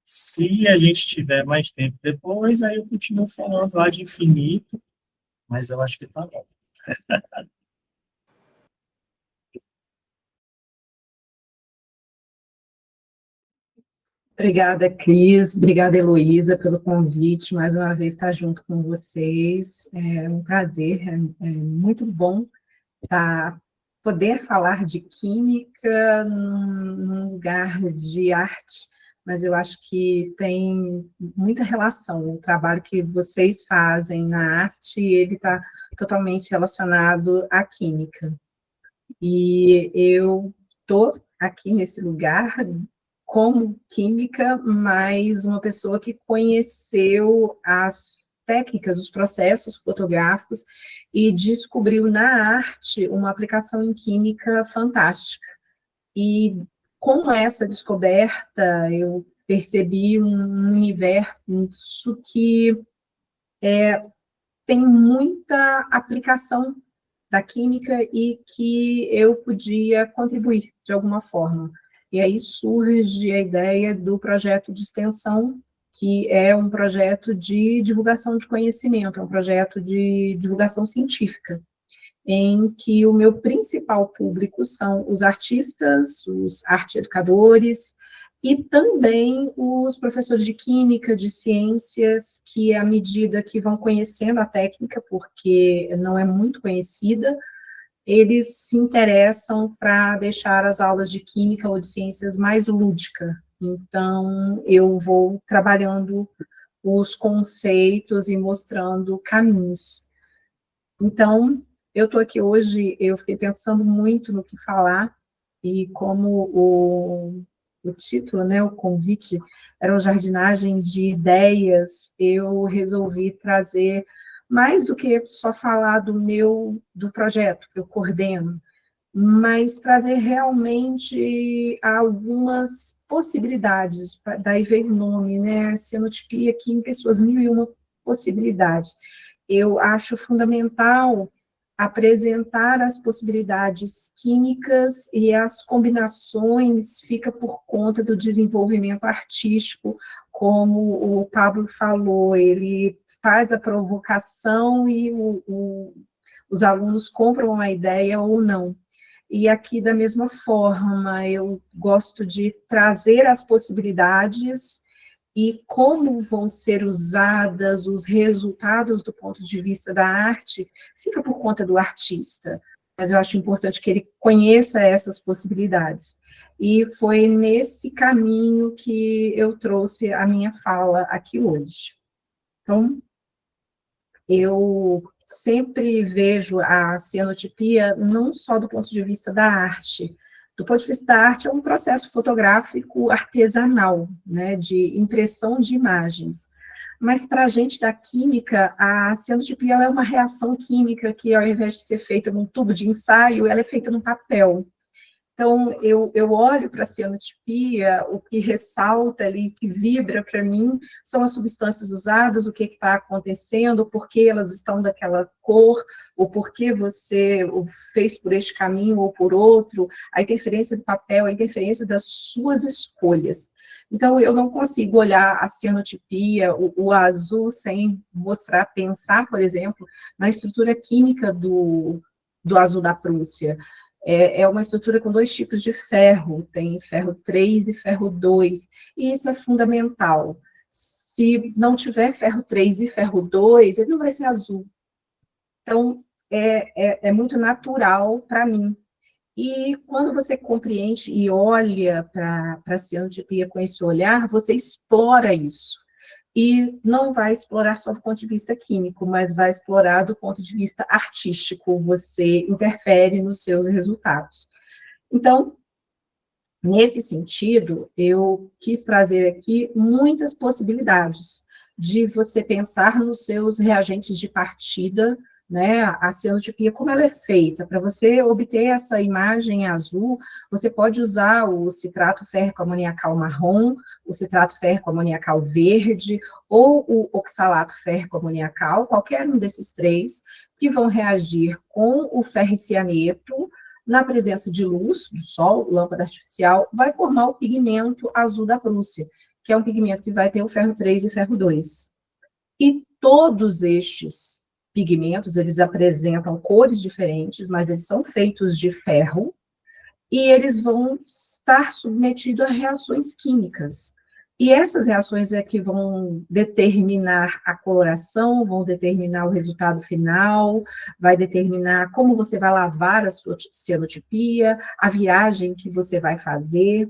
Se a gente tiver mais tempo depois, aí eu continuo falando lá de infinito, mas eu acho que tá bom. Obrigada, Cris. Obrigada, Heloísa, pelo convite. Mais uma vez estar junto com vocês. É um prazer, é muito bom poder falar de química num lugar de arte, mas eu acho que tem muita relação. O trabalho que vocês fazem na arte, ele está totalmente relacionado à química. E eu estou aqui nesse lugar como química, mas uma pessoa que conheceu as técnicas, os processos fotográficos e descobriu na arte uma aplicação em química fantástica. E com essa descoberta, eu percebi um universo que tem muita aplicação da química e que eu podia contribuir de alguma forma. E aí surge a ideia do projeto de extensão, que é um projeto de divulgação de conhecimento, é um projeto de divulgação científica, em que o meu principal público são os artistas, os arte-educadores, e também os professores de química, de ciências, que à medida que vão conhecendo a técnica, porque não é muito conhecida, eles se interessam para deixar as aulas de química ou de ciências mais lúdica. Então, eu vou trabalhando os conceitos e mostrando caminhos. Então, eu estou aqui hoje, eu fiquei pensando muito no que falar, e como o título, né, o convite, eram jardinagens de ideias, eu resolvi trazer mais do que só falar do projeto que eu coordeno, mas trazer realmente algumas possibilidades, daí veio o nome, né, cianotipia, aqui em pessoas, 1001 possibilidades. Eu acho fundamental apresentar as possibilidades químicas e as combinações fica por conta do desenvolvimento artístico, como o Pablo falou, ele faz a provocação e os alunos compram uma ideia ou não. E aqui, da mesma forma, eu gosto de trazer as possibilidades e como vão ser usadas os resultados do ponto de vista da arte, fica por conta do artista. Mas eu acho importante que ele conheça essas possibilidades. E foi nesse caminho que eu trouxe a minha fala aqui hoje. Então, eu sempre vejo a cianotipia não só do ponto de vista da arte. Do ponto de vista da arte, é um processo fotográfico artesanal, né, de impressão de imagens. Mas, para a gente da química, a cianotipia é uma reação química que, ao invés de ser feita num tubo de ensaio, ela é feita num papel. Então, eu olho para a cianotipia, o que ressalta ali, que vibra para mim, são as substâncias usadas, o que está acontecendo, por que elas estão daquela cor, ou por que você o fez por este caminho ou por outro, a interferência do papel, a interferência das suas escolhas. Então, eu não consigo olhar a cianotipia, o azul, sem mostrar, pensar, por exemplo, na estrutura química do azul da Prússia. É uma estrutura com dois tipos de ferro, tem ferro 3 e ferro 2, e isso é fundamental. Se não tiver ferro 3 e ferro 2, ele não vai ser azul. Então, é muito natural para mim. E quando você compreende e olha para a cianotipia com esse olhar, você explora isso. E não vai explorar só do ponto de vista químico, mas vai explorar do ponto de vista artístico, você interfere nos seus resultados. Então, nesse sentido, eu quis trazer aqui muitas possibilidades de você pensar nos seus reagentes de partida, né, a cianotipia, como ela é feita. Para você obter essa imagem azul, você pode usar o citrato férrico amoniacal marrom, o citrato férrico amoniacal verde, ou o oxalato férrico amoniacal, qualquer um desses três, que vão reagir com o ferricianeto, na presença de luz, do sol, lâmpada artificial, vai formar o pigmento azul da Prússia, que é um pigmento que vai ter o ferro 3 e o ferro 2. E todos estes pigmentos, eles apresentam cores diferentes, mas eles são feitos de ferro, e eles vão estar submetidos a reações químicas. E essas reações é que vão determinar a coloração, vão determinar o resultado final, vai determinar como você vai lavar a sua cianotipia, a viagem que você vai fazer.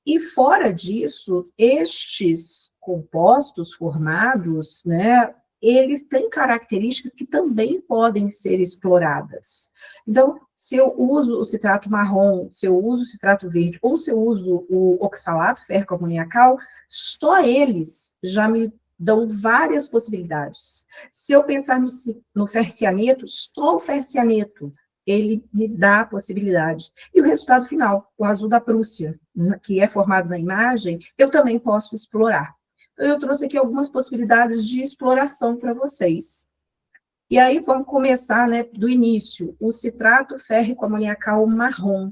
E fora disso, estes compostos formados, né, eles têm características que também podem ser exploradas. Então, se eu uso o citrato marrom, se eu uso o citrato verde, ou se eu uso o oxalato férrico amoniacal, só eles já me dão várias possibilidades. Se eu pensar no ferricianeto, só o ferricianeto, ele me dá possibilidades. E o resultado final, o azul da Prússia, que é formado na imagem, eu também posso explorar. Então, eu trouxe aqui algumas possibilidades de exploração para vocês. E aí, vamos começar, né, do início. O citrato férrico amoniacal marrom.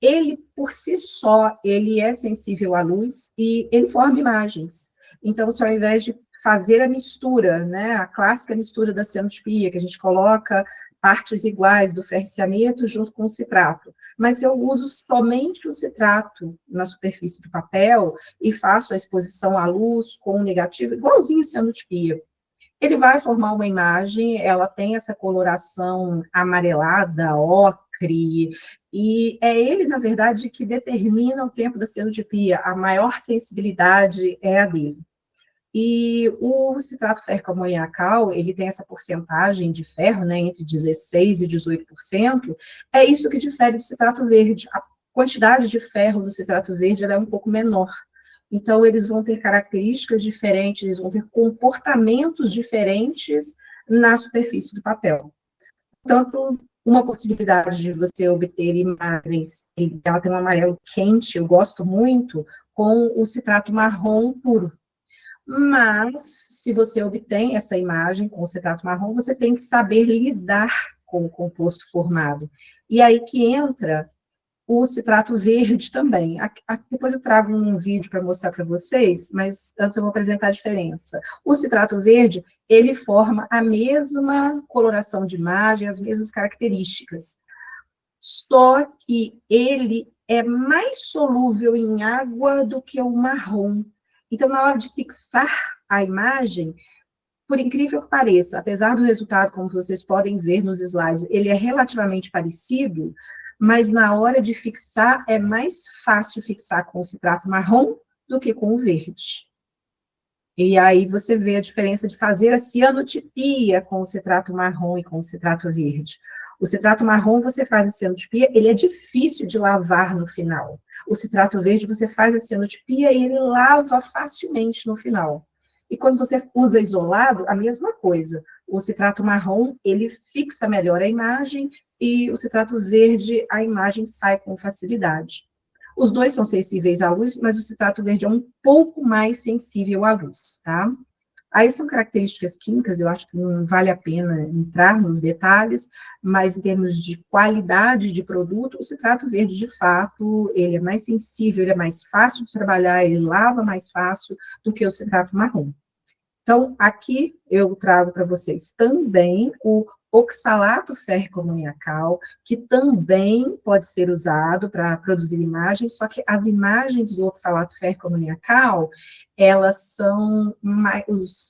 Ele, por si só, ele é sensível à luz e ele forma imagens. Então, se ao invés de fazer a mistura, né, a clássica mistura da cianotipia, que a gente coloca partes iguais do ferricianeto junto com o citrato, mas eu uso somente o citrato na superfície do papel e faço a exposição à luz com o negativo, igualzinho a cianotipia. Ele vai formar uma imagem, ela tem essa coloração amarelada, ocre, e é ele, na verdade, que determina o tempo da cianotipia. A maior sensibilidade é a dele. E o citrato férrico amoniacal, ele tem essa porcentagem de ferro, né, entre 16% e 18%, é isso que difere do citrato verde. A quantidade de ferro no citrato verde é um pouco menor. Então, eles vão ter características diferentes, eles vão ter comportamentos diferentes na superfície do papel. Portanto, uma possibilidade de você obter imagens, ela tem um amarelo quente, eu gosto muito, com o citrato marrom puro. Mas, se você obtém essa imagem com o citrato marrom, você tem que saber lidar com o composto formado. E aí que entra o citrato verde também. Depois eu trago um vídeo para mostrar para vocês, mas antes eu vou apresentar a diferença. O citrato verde, ele forma a mesma coloração de imagem, as mesmas características, só que ele é mais solúvel em água do que o marrom. Então, na hora de fixar a imagem, por incrível que pareça, apesar do resultado, como vocês podem ver nos slides, ele é relativamente parecido, mas na hora de fixar, é mais fácil fixar com o citrato marrom do que com o verde. E aí você vê a diferença de fazer a cianotipia com o citrato marrom e com o citrato verde. O citrato marrom, você faz a cianotipia, ele é difícil de lavar no final. O citrato verde, você faz a cianotipia e ele lava facilmente no final. E quando você usa isolado, a mesma coisa. O citrato marrom, ele fixa melhor a imagem, e o citrato verde, a imagem sai com facilidade. Os dois são sensíveis à luz, mas o citrato verde é um pouco mais sensível à luz, tá? Aí são características químicas, eu acho que não vale a pena entrar nos detalhes, mas em termos de qualidade de produto, o citrato verde, de fato, ele é mais sensível, ele é mais fácil de trabalhar, ele lava mais fácil do que o citrato marrom. Então, aqui eu trago para vocês também o oxalato férrico amoniacal, que também pode ser usado para produzir imagens, só que as imagens do oxalato férrico amoniacal, elas são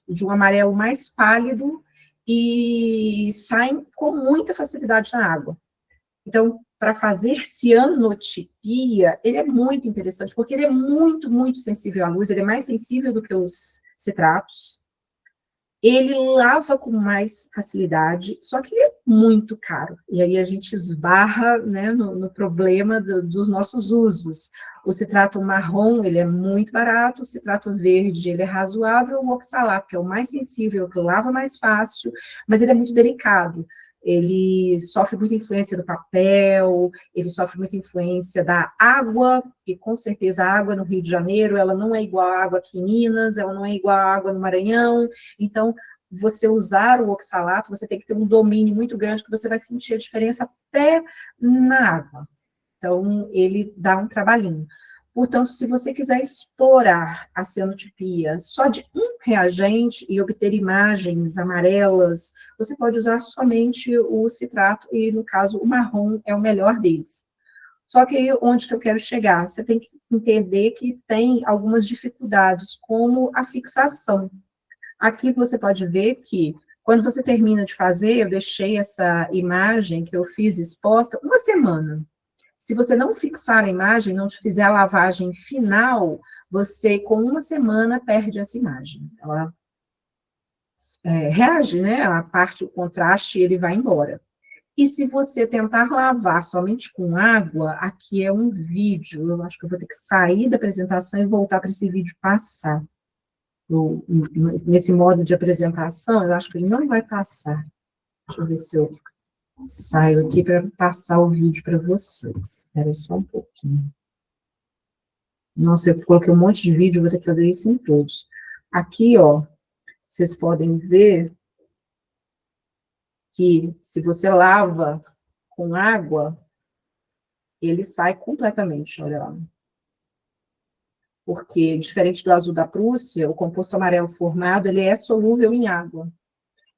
de um amarelo mais pálido e saem com muita facilidade na água. Então, para fazer cianotipia, ele é muito interessante, porque ele é muito, muito sensível à luz, ele é mais sensível do que os citratos. Ele lava com mais facilidade, só que ele é muito caro. E aí a gente esbarra, né, no problema dos nossos usos. O citrato marrom, ele é muito barato, o citrato verde, ele é razoável, o oxalato, que é o mais sensível, que lava mais fácil, mas ele é muito delicado. Ele sofre muita influência do papel, ele sofre muita influência da água, e com certeza a água no Rio de Janeiro, ela não é igual à água aqui em Minas, ela não é igual à água no Maranhão. Então, você usar o oxalato, você tem que ter um domínio muito grande, que você vai sentir a diferença até na água. Então, ele dá um trabalhinho. Portanto, se você quiser explorar a cianotipia só de um reagente e obter imagens amarelas, você pode usar somente o citrato, e, no caso, o marrom é o melhor deles. Só que aí, onde que eu quero chegar? Você tem que entender que tem algumas dificuldades, como a fixação. Aqui você pode ver que, quando você termina de fazer, eu deixei essa imagem que eu fiz exposta uma semana. Se você não fixar a imagem, não fizer a lavagem final, você, com uma semana, perde essa imagem. Ela reage, né? Ela parte o contraste e ele vai embora. E se você tentar lavar somente com água, aqui é um vídeo, eu acho que eu vou ter que sair da apresentação e voltar para esse vídeo passar. Nesse modo de apresentação, eu acho que ele não vai passar. Deixa eu ver se eu saio aqui para passar o vídeo para vocês. Espera só um pouquinho. Nossa, eu coloquei um monte de vídeo, vou ter que fazer isso em todos. Aqui, ó, vocês podem ver que, se você lava com água, ele sai completamente, olha lá. Porque, diferente do azul da Prússia, o composto amarelo formado, ele é solúvel em água.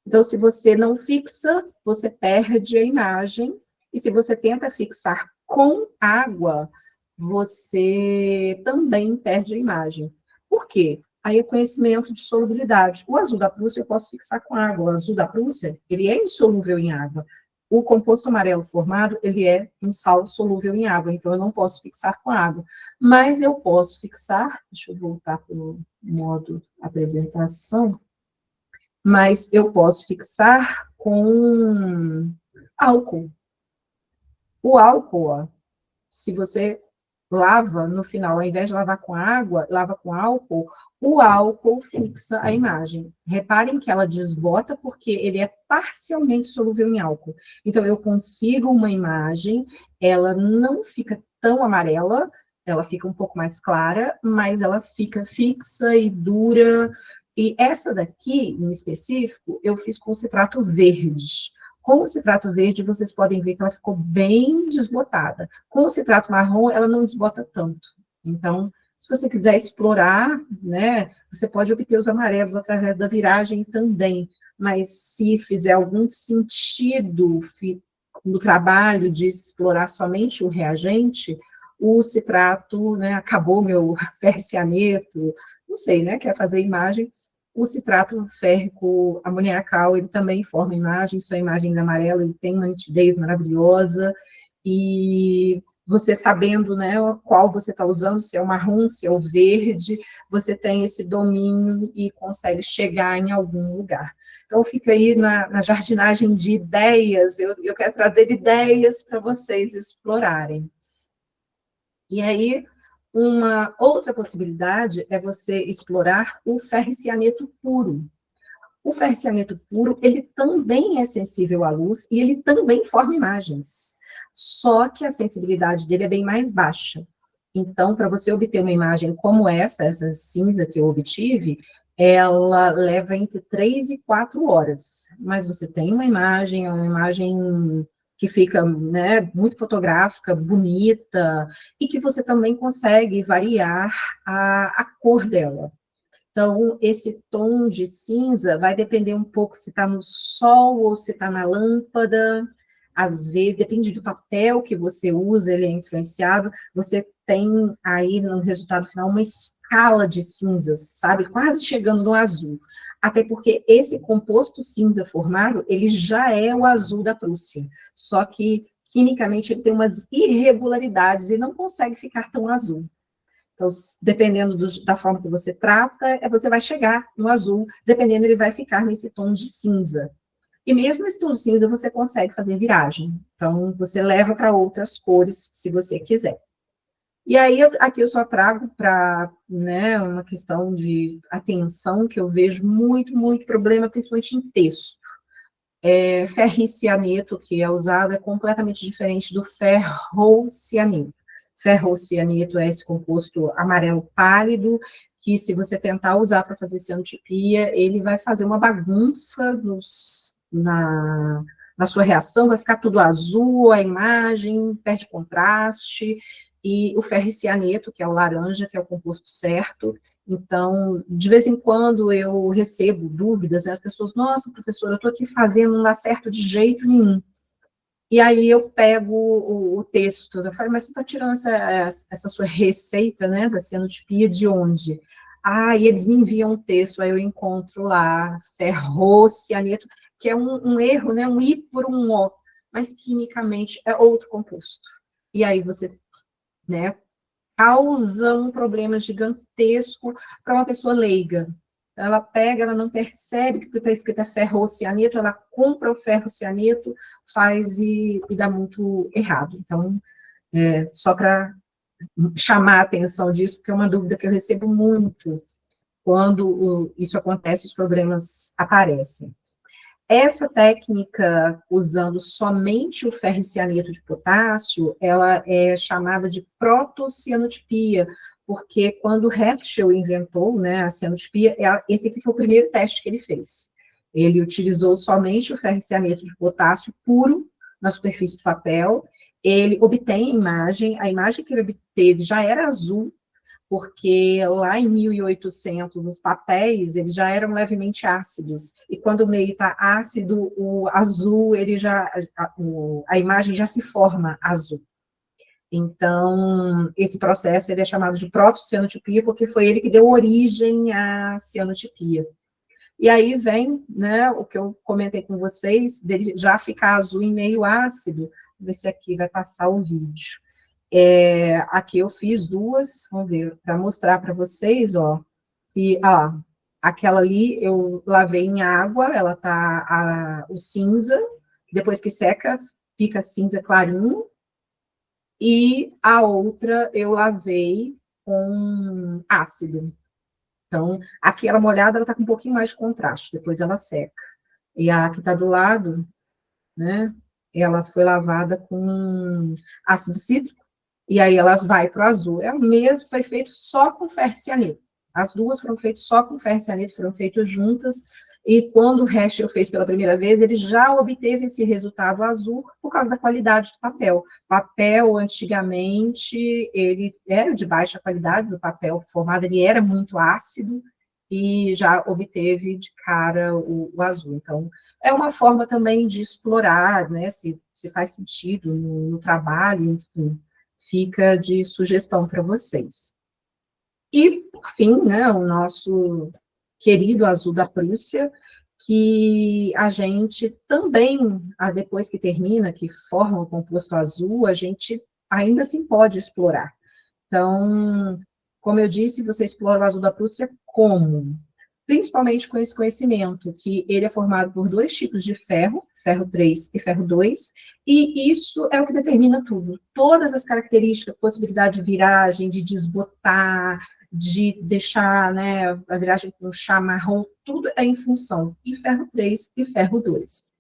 Então, se você não fixa, você perde a imagem, e se você tenta fixar com água, você também perde a imagem. Por quê? Aí é conhecimento de solubilidade. O azul da Prússia eu posso fixar com água, o azul da Prússia, ele é insolúvel em água. O composto amarelo formado, ele é um sal solúvel em água, então eu não posso fixar com água. Mas eu posso fixar, deixa eu voltar para o modo apresentação, mas eu posso fixar com álcool. O álcool, ó, se você lava no final, ao invés de lavar com água, lava com álcool, o álcool fixa a imagem. Reparem que ela desbota porque ele é parcialmente solúvel em álcool. Então, eu consigo uma imagem, ela não fica tão amarela, ela fica um pouco mais clara, mas ela fica fixa e dura. E essa daqui, em específico, eu fiz com citrato verde. Com o citrato verde, vocês podem ver que ela ficou bem desbotada. Com o citrato marrom, ela não desbota tanto. Então, se você quiser explorar, né, você pode obter os amarelos através da viragem também. Mas se fizer algum sentido no trabalho de explorar somente o reagente, o citrato, né, acabou meu ferricianeto, não sei, né, quer fazer imagem. O citrato férrico amoniacal, ele também forma imagens, são imagens amarelas, ele tem uma nitidez maravilhosa, e você sabendo, né, qual você está usando, se é o marrom, se é o verde, você tem esse domínio e consegue chegar em algum lugar. Então, fica aí na jardinagem de ideias, eu quero trazer ideias para vocês explorarem. E aí, uma outra possibilidade é você explorar o ferricianeto puro. O ferricianeto puro, ele também é sensível à luz e ele também forma imagens. Só que a sensibilidade dele é bem mais baixa. Então, para você obter uma imagem como essa cinza que eu obtive, ela leva entre 3 e 4 horas. Mas você tem uma imagem, é uma imagem que fica, né, muito fotográfica, bonita, e que você também consegue variar a cor dela. Então, esse tom de cinza vai depender um pouco se está no sol ou se está na lâmpada. Às vezes, depende do papel que você usa, ele é influenciado. Você tem aí no resultado final uma escala de cinzas, sabe? Quase chegando no azul. Até porque esse composto cinza formado, ele já é o azul da Prússia. Só que, quimicamente, ele tem umas irregularidades e não consegue ficar tão azul. Então, dependendo da forma que você trata, você vai chegar no azul, dependendo, ele vai ficar nesse tom de cinza. E mesmo esse tom de cinza, você consegue fazer viragem. Então, você leva para outras cores, se você quiser. E aí, aqui eu só trago para, né, uma questão de atenção, que eu vejo muito, muito problema, principalmente em texto. Ferricianeto, que é usado, é completamente diferente do ferrocianeto. Ferrocianeto é esse composto amarelo pálido, que se você tentar usar para fazer cianotipia, ele vai fazer uma bagunça na sua reação, vai ficar tudo azul, a imagem perde contraste, e o ferricianeto, que é o laranja, que é o composto certo. Então, de vez em quando eu recebo dúvidas, né? As pessoas, nossa, professora, eu estou aqui fazendo, não dá certo de jeito nenhum. E aí eu pego o texto, eu falo, mas você está tirando essa sua receita, né, da cianotipia de onde? Ah, e eles me enviam um texto, aí eu encontro lá, ferrocianeto, que é um erro, né, um I por um O, mas quimicamente é outro composto. E aí você, né, causa um problema gigantesco para uma pessoa leiga. Ela pega, ela não percebe que o que está escrito é ferrocianeto, ela compra o ferrocianeto, faz e dá muito errado. Então, só para chamar a atenção disso, porque é uma dúvida que eu recebo muito quando isso acontece, os problemas aparecem. Essa técnica, usando somente o ferricianeto de potássio, ela é chamada de protocianotipia, porque quando Herschel inventou, né, a cianotipia, esse aqui foi o primeiro teste que ele fez. Ele utilizou somente o ferricianeto de potássio puro na superfície do papel, ele obtém a imagem que ele obteve já era azul, porque lá em 1800 os papéis eles já eram levemente ácidos, e quando o meio está ácido, o azul, a imagem já se forma azul. Então, esse processo ele é chamado de protocianotipia, porque foi ele que deu origem à cianotipia. E aí vem, né, o que eu comentei com vocês, dele já ficar azul em meio ácido. Vou ver se aqui vai passar o vídeo. Aqui eu fiz duas, vamos ver, para mostrar para vocês, ó, que, aquela ali eu lavei em água, ela tá o cinza, depois que seca, fica cinza clarinho, e a outra eu lavei com ácido. Então, aqui ela molhada, ela tá com um pouquinho mais de contraste, depois ela seca. E a que tá do lado, né, ela foi lavada com ácido cítrico, e aí ela vai para o azul. É o mesmo, foi feito só com ferricianeto. As duas foram feitas só com ferricianeto, foram feitas juntas, e quando o Herschel fez pela primeira vez, ele já obteve esse resultado azul por causa da qualidade do papel. Papel, antigamente, ele era de baixa qualidade, do papel formado, ele era muito ácido, e já obteve de cara o azul. Então, é uma forma também de explorar, né, se faz sentido no trabalho, enfim, fica de sugestão para vocês. E, por fim, né, o nosso querido azul da Prússia, que a gente também, depois que termina, que forma o composto azul, a gente ainda assim pode explorar. Então, como eu disse, você explora o azul da Prússia como? Principalmente com esse conhecimento, que ele é formado por dois tipos de ferro, ferro 3 e ferro 2, e isso é o que determina tudo. Todas as características, possibilidade de viragem, de desbotar, de deixar, né, a viragem com chá marrom, tudo é em função de ferro 3 e ferro 2.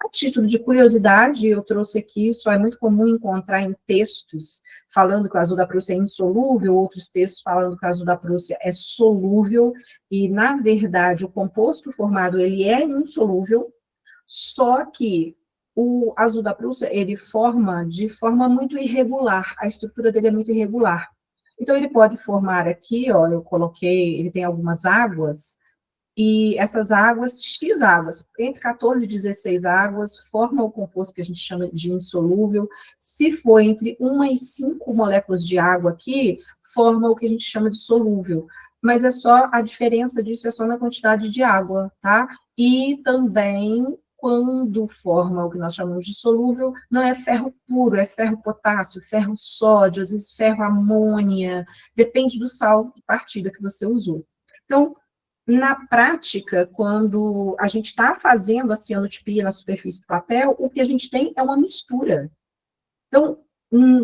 A título de curiosidade, eu trouxe aqui, só é muito comum encontrar em textos falando que o azul da Prússia é insolúvel, outros textos falando que o azul da Prússia é solúvel, e, na verdade, o composto formado, ele é insolúvel, só que o azul da Prússia, ele forma de forma muito irregular, a estrutura dele é muito irregular. Então, ele pode formar aqui, ó, eu coloquei, ele tem algumas águas, e essas águas, X águas, entre 14 e 16 águas, formam o composto que a gente chama de insolúvel. Se for entre 1 e 5 moléculas de água aqui, forma o que a gente chama de solúvel. Mas a diferença disso é só na quantidade de água, tá? E também quando forma o que nós chamamos de solúvel, não é ferro puro, é ferro potássio, ferro sódio, às vezes ferro amônia, depende do sal de partida que você usou. Então, na prática, quando a gente está fazendo a cianotipia na superfície do papel, o que a gente tem é uma mistura. Então,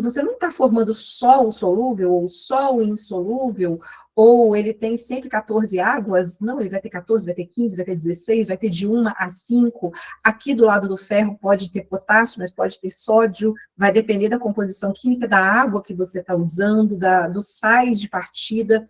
você não está formando só o solúvel, ou só o insolúvel, ou ele tem sempre 14 águas. Não, ele vai ter 14, vai ter 15, vai ter 16, vai ter de 1 a 5. Aqui do lado do ferro pode ter potássio, mas pode ter sódio, vai depender da composição química da água que você está usando, dos sais de partida.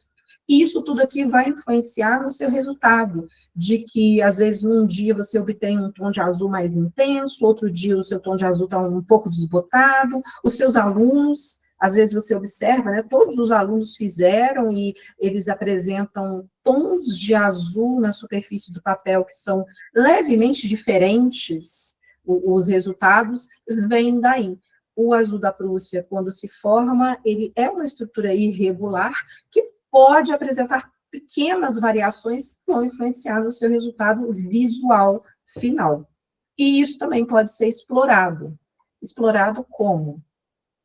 E isso tudo aqui vai influenciar no seu resultado, de que, às vezes, um dia você obtém um tom de azul mais intenso, outro dia o seu tom de azul está um pouco desbotado, os seus alunos, às vezes você observa, né, todos os alunos fizeram e eles apresentam tons de azul na superfície do papel que são levemente diferentes, os resultados vêm daí. O azul da Prússia, quando se forma, ele é uma estrutura irregular que pode apresentar pequenas variações que vão influenciar no seu resultado visual final. E isso também pode ser explorado. Explorado como?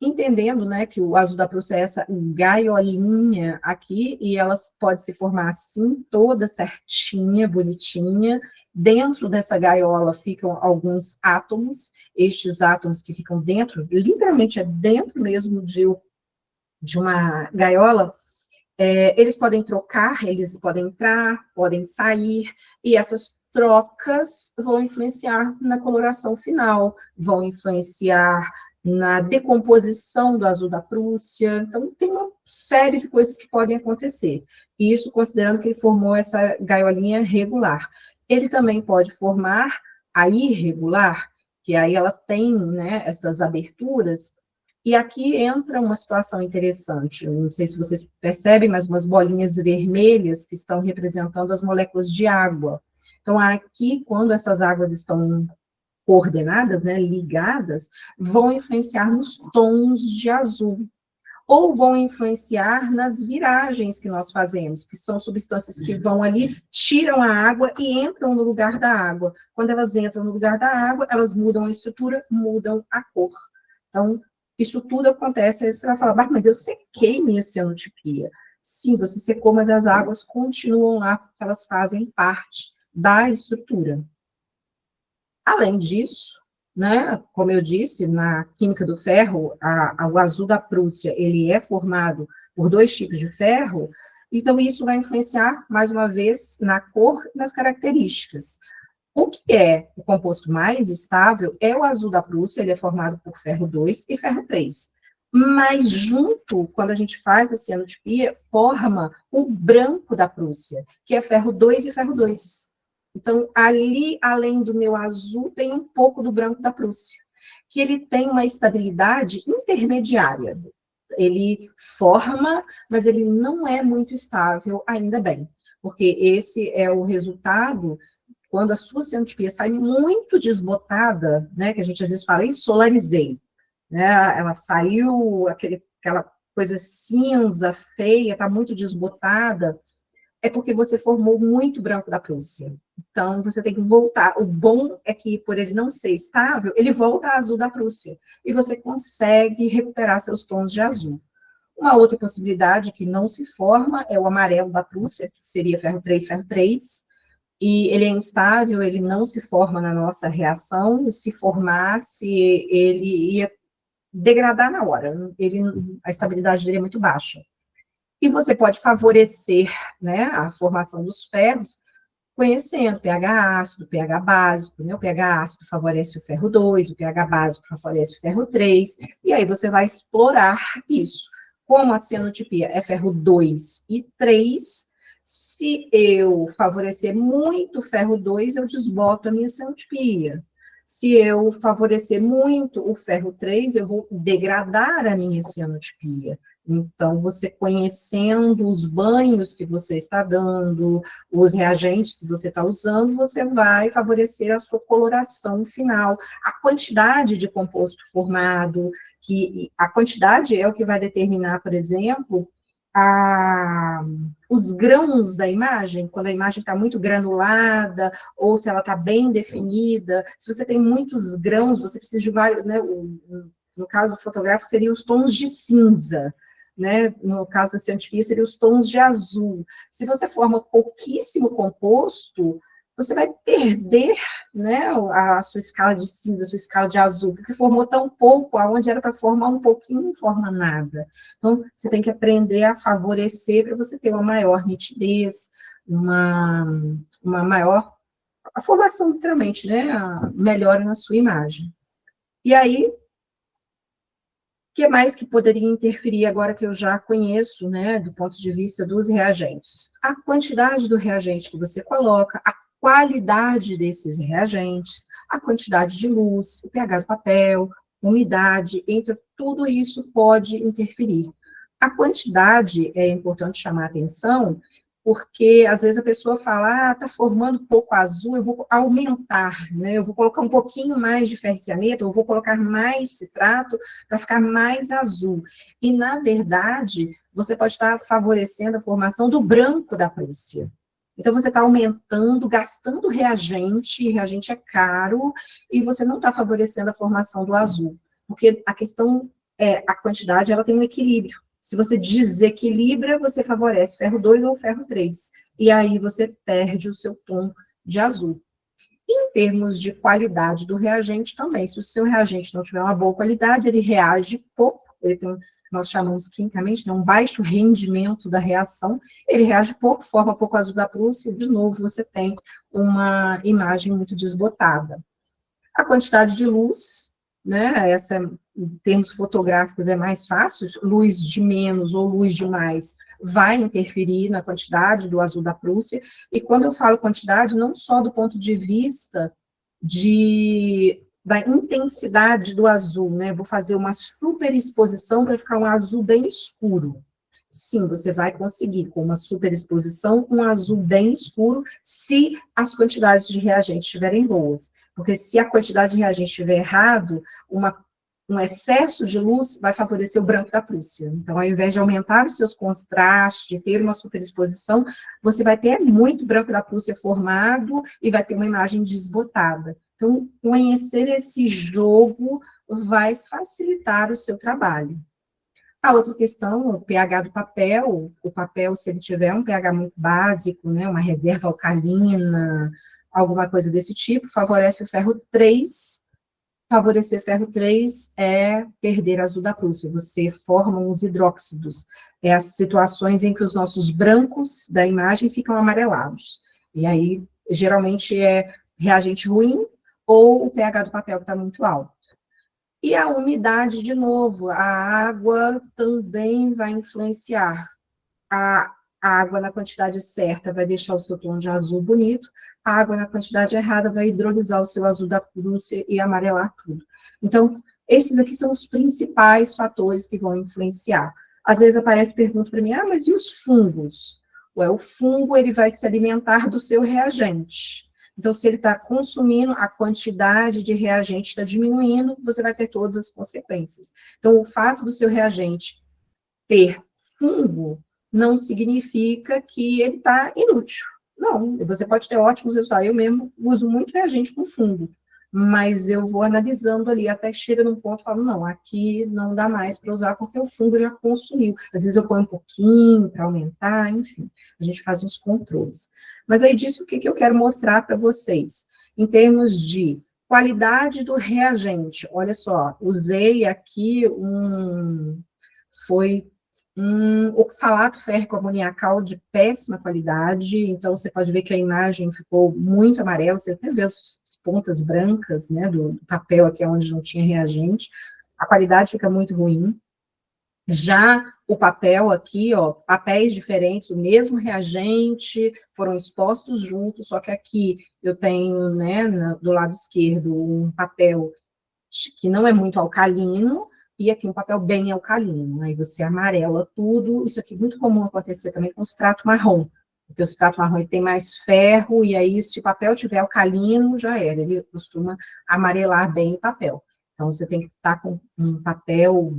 Entendendo, né, que o azul da Prússia é essa gaiolinha aqui, e ela pode se formar assim, toda certinha, bonitinha. Dentro dessa gaiola ficam alguns átomos, estes átomos que ficam dentro, literalmente é dentro mesmo de uma gaiola. Eles podem trocar, eles podem entrar, podem sair, e essas trocas vão influenciar na coloração final, vão influenciar na decomposição do azul da Prússia. Então, tem uma série de coisas que podem acontecer. Isso considerando que ele formou essa gaiolinha regular. Ele também pode formar a irregular, que aí ela tem, né, essas aberturas. E aqui entra uma situação interessante, não sei se vocês percebem, mas umas bolinhas vermelhas que estão representando as moléculas de água. Então, aqui, quando essas águas estão coordenadas, né, ligadas, vão influenciar nos tons de azul, ou vão influenciar nas viragens que nós fazemos, que são substâncias que vão ali, tiram a água e entram no lugar da água. Quando elas entram no lugar da água, elas mudam a estrutura, mudam a cor. Então, isso tudo acontece, aí você vai falar, mas eu sequei minha cianotipia. Sim, você secou, mas as águas continuam lá, porque elas fazem parte da estrutura. Além disso, né, como eu disse, na química do ferro, o azul da Prússia, ele é formado por 2 tipos de ferro, então isso vai influenciar, mais uma vez, na cor e nas características. O que é o composto mais estável é o azul da Prússia, ele é formado por ferro 2 e ferro 3. Mas junto, quando a gente faz a cianotipia, forma o branco da Prússia, que é ferro 2 e ferro 2. Então, ali, além do meu azul, tem um pouco do branco da Prússia, que ele tem uma estabilidade intermediária. Ele forma, mas ele não é muito estável, ainda bem, porque esse é o resultado quando a sua cianotipia sai muito desbotada, né, que a gente às vezes fala, solarizei, né, ela saiu aquela coisa cinza, feia, está muito desbotada, é porque você formou muito branco da Prússia. Então, você tem que voltar. O bom é que, por ele não ser estável, ele volta a azul da Prússia, e você consegue recuperar seus tons de azul. Uma outra possibilidade que não se forma é o amarelo da Prússia, que seria ferro 3, ferro 3, e ele é instável, ele não se forma na nossa reação, se formasse, ele ia degradar na hora, a estabilidade dele é muito baixa. E você pode favorecer, né, a formação dos ferros, conhecendo pH ácido, pH básico, né? O pH ácido favorece o ferro 2, o pH básico favorece o ferro 3, e aí você vai explorar isso. Como a cianotipia é ferro 2 e 3, se eu favorecer muito ferro 2, eu desboto a minha cianotipia. Se eu favorecer muito o ferro 3, eu vou degradar a minha cianotipia. Então, você conhecendo os banhos que você está dando, os reagentes que você está usando, você vai favorecer a sua coloração final. A quantidade de composto formado, que a quantidade é o que vai determinar, por exemplo, os grãos da imagem, quando a imagem está muito granulada, ou se ela está bem definida. Se você tem muitos grãos, você precisa de vários, né, no caso fotográfico, seriam os tons de cinza, né? No caso da cianotipia, seriam os tons de azul. Se você forma pouquíssimo composto, você vai perder, né, a sua escala de cinza, a sua escala de azul, porque formou tão pouco, aonde era para formar um pouquinho, não forma nada. Então, você tem que aprender a favorecer para você ter uma maior nitidez, uma maior, a formação, literalmente, né, a melhora na sua imagem. E aí, o que mais que poderia interferir agora que eu já conheço, né, do ponto de vista dos reagentes? A quantidade do reagente que você coloca, a qualidade desses reagentes, a quantidade de luz, o pH do papel, umidade, entre tudo isso pode interferir. A quantidade é importante chamar a atenção, porque às vezes a pessoa fala, está formando pouco azul, eu vou aumentar, né? Eu vou colocar um pouquinho mais de ferricianeto, eu vou colocar mais citrato para ficar mais azul. E, na verdade, você pode estar favorecendo a formação do branco da Prússia. Então, você está aumentando, gastando reagente, e reagente é caro, e você não está favorecendo a formação do azul. Porque a questão é, a quantidade, ela tem um equilíbrio. Se você desequilibra, você favorece ferro 2 ou ferro 3. E aí você perde o seu tom de azul. Em termos de qualidade do reagente também, se o seu reagente não tiver uma boa qualidade, ele reage pouco, ele tem, nós chamamos quimicamente, né, um baixo rendimento da reação, ele reage pouco, forma pouco azul da Prússia, e de novo você tem uma imagem muito desbotada. A quantidade de luz, né, essa, em termos fotográficos, é mais fácil, luz de menos ou luz de mais vai interferir na quantidade do azul da Prússia, e quando eu falo quantidade, não só do ponto de vista da intensidade do azul, né, vou fazer uma superexposição para ficar um azul bem escuro. Sim, você vai conseguir, com uma superexposição, um azul bem escuro, se as quantidades de reagente estiverem boas. Porque se a quantidade de reagente estiver errado, um excesso de luz vai favorecer o branco da Prússia. Então, ao invés de aumentar os seus contrastes, de ter uma superexposição, você vai ter muito branco da Prússia formado e vai ter uma imagem desbotada. Então, conhecer esse jogo vai facilitar o seu trabalho. A outra questão, o pH do papel, o papel, se ele tiver um pH muito básico, né, uma reserva alcalina, alguma coisa desse tipo, favorece o ferro 3. Favorecer ferro 3 é perder azul da Prússia, você forma uns hidróxidos, é as situações em que os nossos brancos da imagem ficam amarelados. E aí, geralmente, é reagente ruim ou o pH do papel que está muito alto. E a umidade, de novo, a água também vai influenciar. A água na quantidade certa vai deixar o seu tom de azul bonito, a água na quantidade errada vai hidrolisar o seu azul da Prússia e amarelar tudo. Então, esses aqui são os principais fatores que vão influenciar. Às vezes aparece pergunta para mim, mas e os fungos? Ué, o fungo ele vai se alimentar do seu reagente. Então, se ele está consumindo, a quantidade de reagente está diminuindo, você vai ter todas as consequências. Então, o fato do seu reagente ter fungo não significa que ele está inútil. Não, você pode ter ótimos resultados. Eu mesmo uso muito reagente com fungo, mas eu vou analisando ali, até chega num ponto e falo, não, aqui não dá mais para usar, porque o fungo já consumiu. Às vezes eu ponho um pouquinho para aumentar, enfim, a gente faz uns controles. Mas aí disso, o que eu quero mostrar para vocês? Em termos de qualidade do reagente, olha só, usei aqui foi um oxalato férrico amoniacal de péssima qualidade, então você pode ver que a imagem ficou muito amarela, você até vê as pontas brancas, né, do papel aqui onde não tinha reagente, a qualidade fica muito ruim. Já o papel aqui, ó, papéis diferentes, o mesmo reagente, foram expostos juntos, só que aqui eu tenho, né, do lado esquerdo, um papel que não é muito alcalino, e aqui um papel bem alcalino, aí você amarela tudo, isso aqui é muito comum acontecer também com o extrato marrom, porque o extrato marrom ele tem mais ferro, e aí se o papel tiver alcalino, já era, ele costuma amarelar bem o papel. Então, você tem que estar com um papel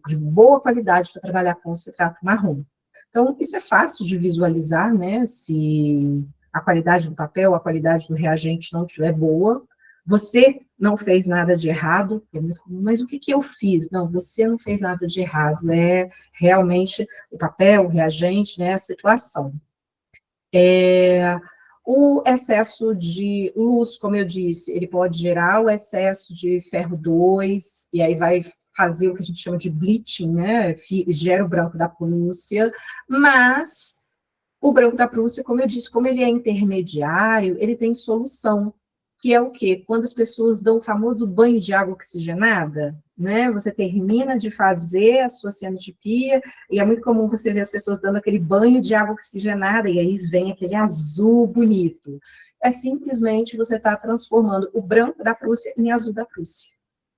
de boa qualidade para trabalhar com o citrato marrom. Então, isso é fácil de visualizar, né? Se a qualidade do papel, a qualidade do reagente não estiver boa, você não fez nada de errado, mas o que que eu fiz? Não, você não fez nada de errado, é realmente o papel, o reagente, né, a situação. O excesso de luz, como eu disse, ele pode gerar o excesso de ferro 2, e aí vai fazer o que a gente chama de bleaching, né? Gera o branco da Prússia, mas o branco da Prússia, como eu disse, como ele é intermediário, ele tem solução, que é o quê? Quando as pessoas dão o famoso banho de água oxigenada, né? Você termina de fazer a sua cianotipia, e é muito comum você ver as pessoas dando aquele banho de água oxigenada, e aí vem aquele azul bonito. É simplesmente você está transformando o branco da Prússia em azul da Prússia.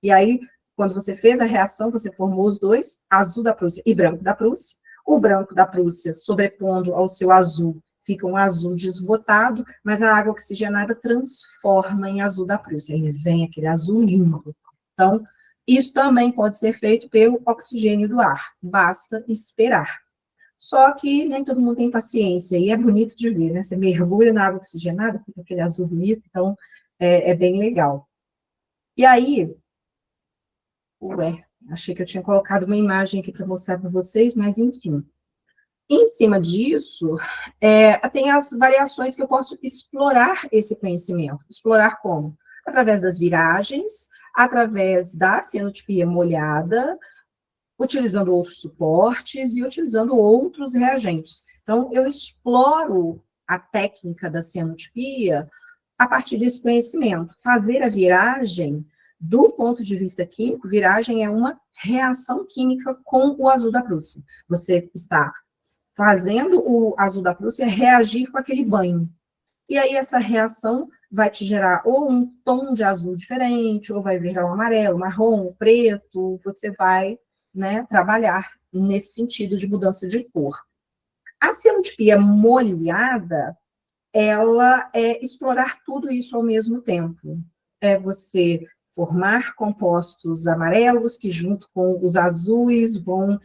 E aí, quando você fez a reação, você formou os dois, azul da Prússia e branco da Prússia. O branco da Prússia, sobrepondo ao seu azul, fica um azul desbotado, mas a água oxigenada transforma em azul da Prússia. Aí vem aquele azul limpo. Então, isso também pode ser feito pelo oxigênio do ar. Basta esperar. Só que nem todo mundo tem paciência, e é bonito de ver, né? Você mergulha na água oxigenada, fica aquele azul bonito, então é bem legal. E aí, achei que eu tinha colocado uma imagem aqui para mostrar para vocês, mas enfim. Em cima disso, tem as variações que eu posso explorar esse conhecimento. Explorar como? Através das viragens, através da cianotipia molhada, utilizando outros suportes e utilizando outros reagentes. Então, eu exploro a técnica da cianotipia a partir desse conhecimento. Fazer a viragem, do ponto de vista químico, viragem é uma reação química com o azul da Prússia. Você está fazendo o azul da Prússia reagir com aquele banho. E aí essa reação vai te gerar ou um tom de azul diferente, ou vai virar um amarelo, marrom, preto, você vai, né, trabalhar nesse sentido de mudança de cor. A cianotipia molhada, ela é explorar tudo isso ao mesmo tempo. É você formar compostos amarelos que, junto com os azuis, vão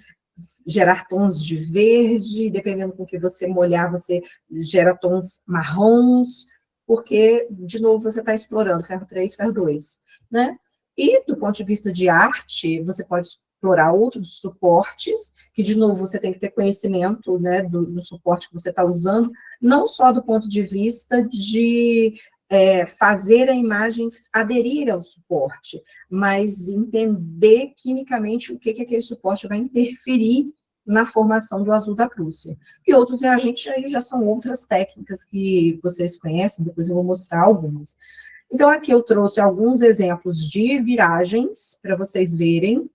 gerar tons de verde, dependendo com que você molhar, você gera tons marrons, porque, de novo, você está explorando ferro 3, ferro 2, né? E, do ponto de vista de arte, você pode explorar outros suportes, que, de novo, você tem que ter conhecimento, né, do suporte que você está usando, não só do ponto de vista de fazer a imagem aderir ao suporte, mas entender quimicamente o que aquele suporte vai interferir na formação do azul da Prússia. E outros reagentes aí já são outras técnicas que vocês conhecem, depois eu vou mostrar algumas. Então, aqui eu trouxe alguns exemplos de viragens, para vocês verem,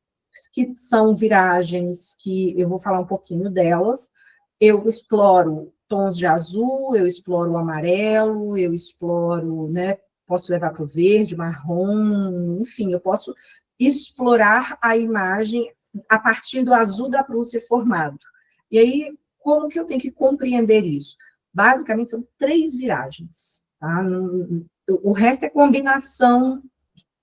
que são viragens que eu vou falar um pouquinho delas. Eu exploro tons de azul, eu exploro o amarelo, eu exploro, né, posso levar para o verde, marrom, enfim, eu posso explorar a imagem a partir do azul da Prússia formado. E aí, como que eu tenho que compreender isso? Basicamente, são 3 viragens, tá? O resto é combinação,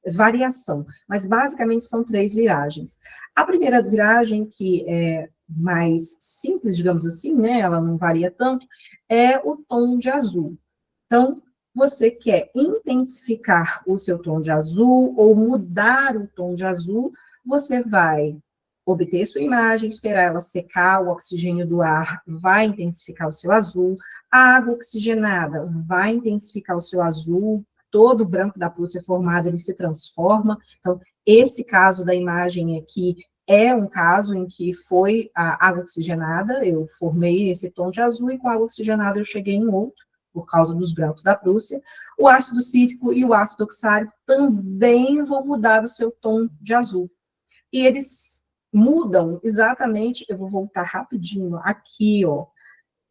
variação, mas basicamente são 3 viragens. A primeira viragem, que é mais simples, digamos assim, né, ela não varia tanto, é o tom de azul. Então, você quer intensificar o seu tom de azul ou mudar o tom de azul, você vai obter sua imagem, esperar ela secar, o oxigênio do ar vai intensificar o seu azul, a água oxigenada vai intensificar o seu azul, todo o branco da Prússia formado, ele se transforma. Então, esse caso da imagem aqui é um caso em que foi a água oxigenada, eu formei esse tom de azul, e com a água oxigenada eu cheguei em outro, por causa dos brancos da Prússia. O ácido cítrico e o ácido oxálico também vão mudar o seu tom de azul. E eles mudam exatamente, eu vou voltar rapidinho aqui, ó.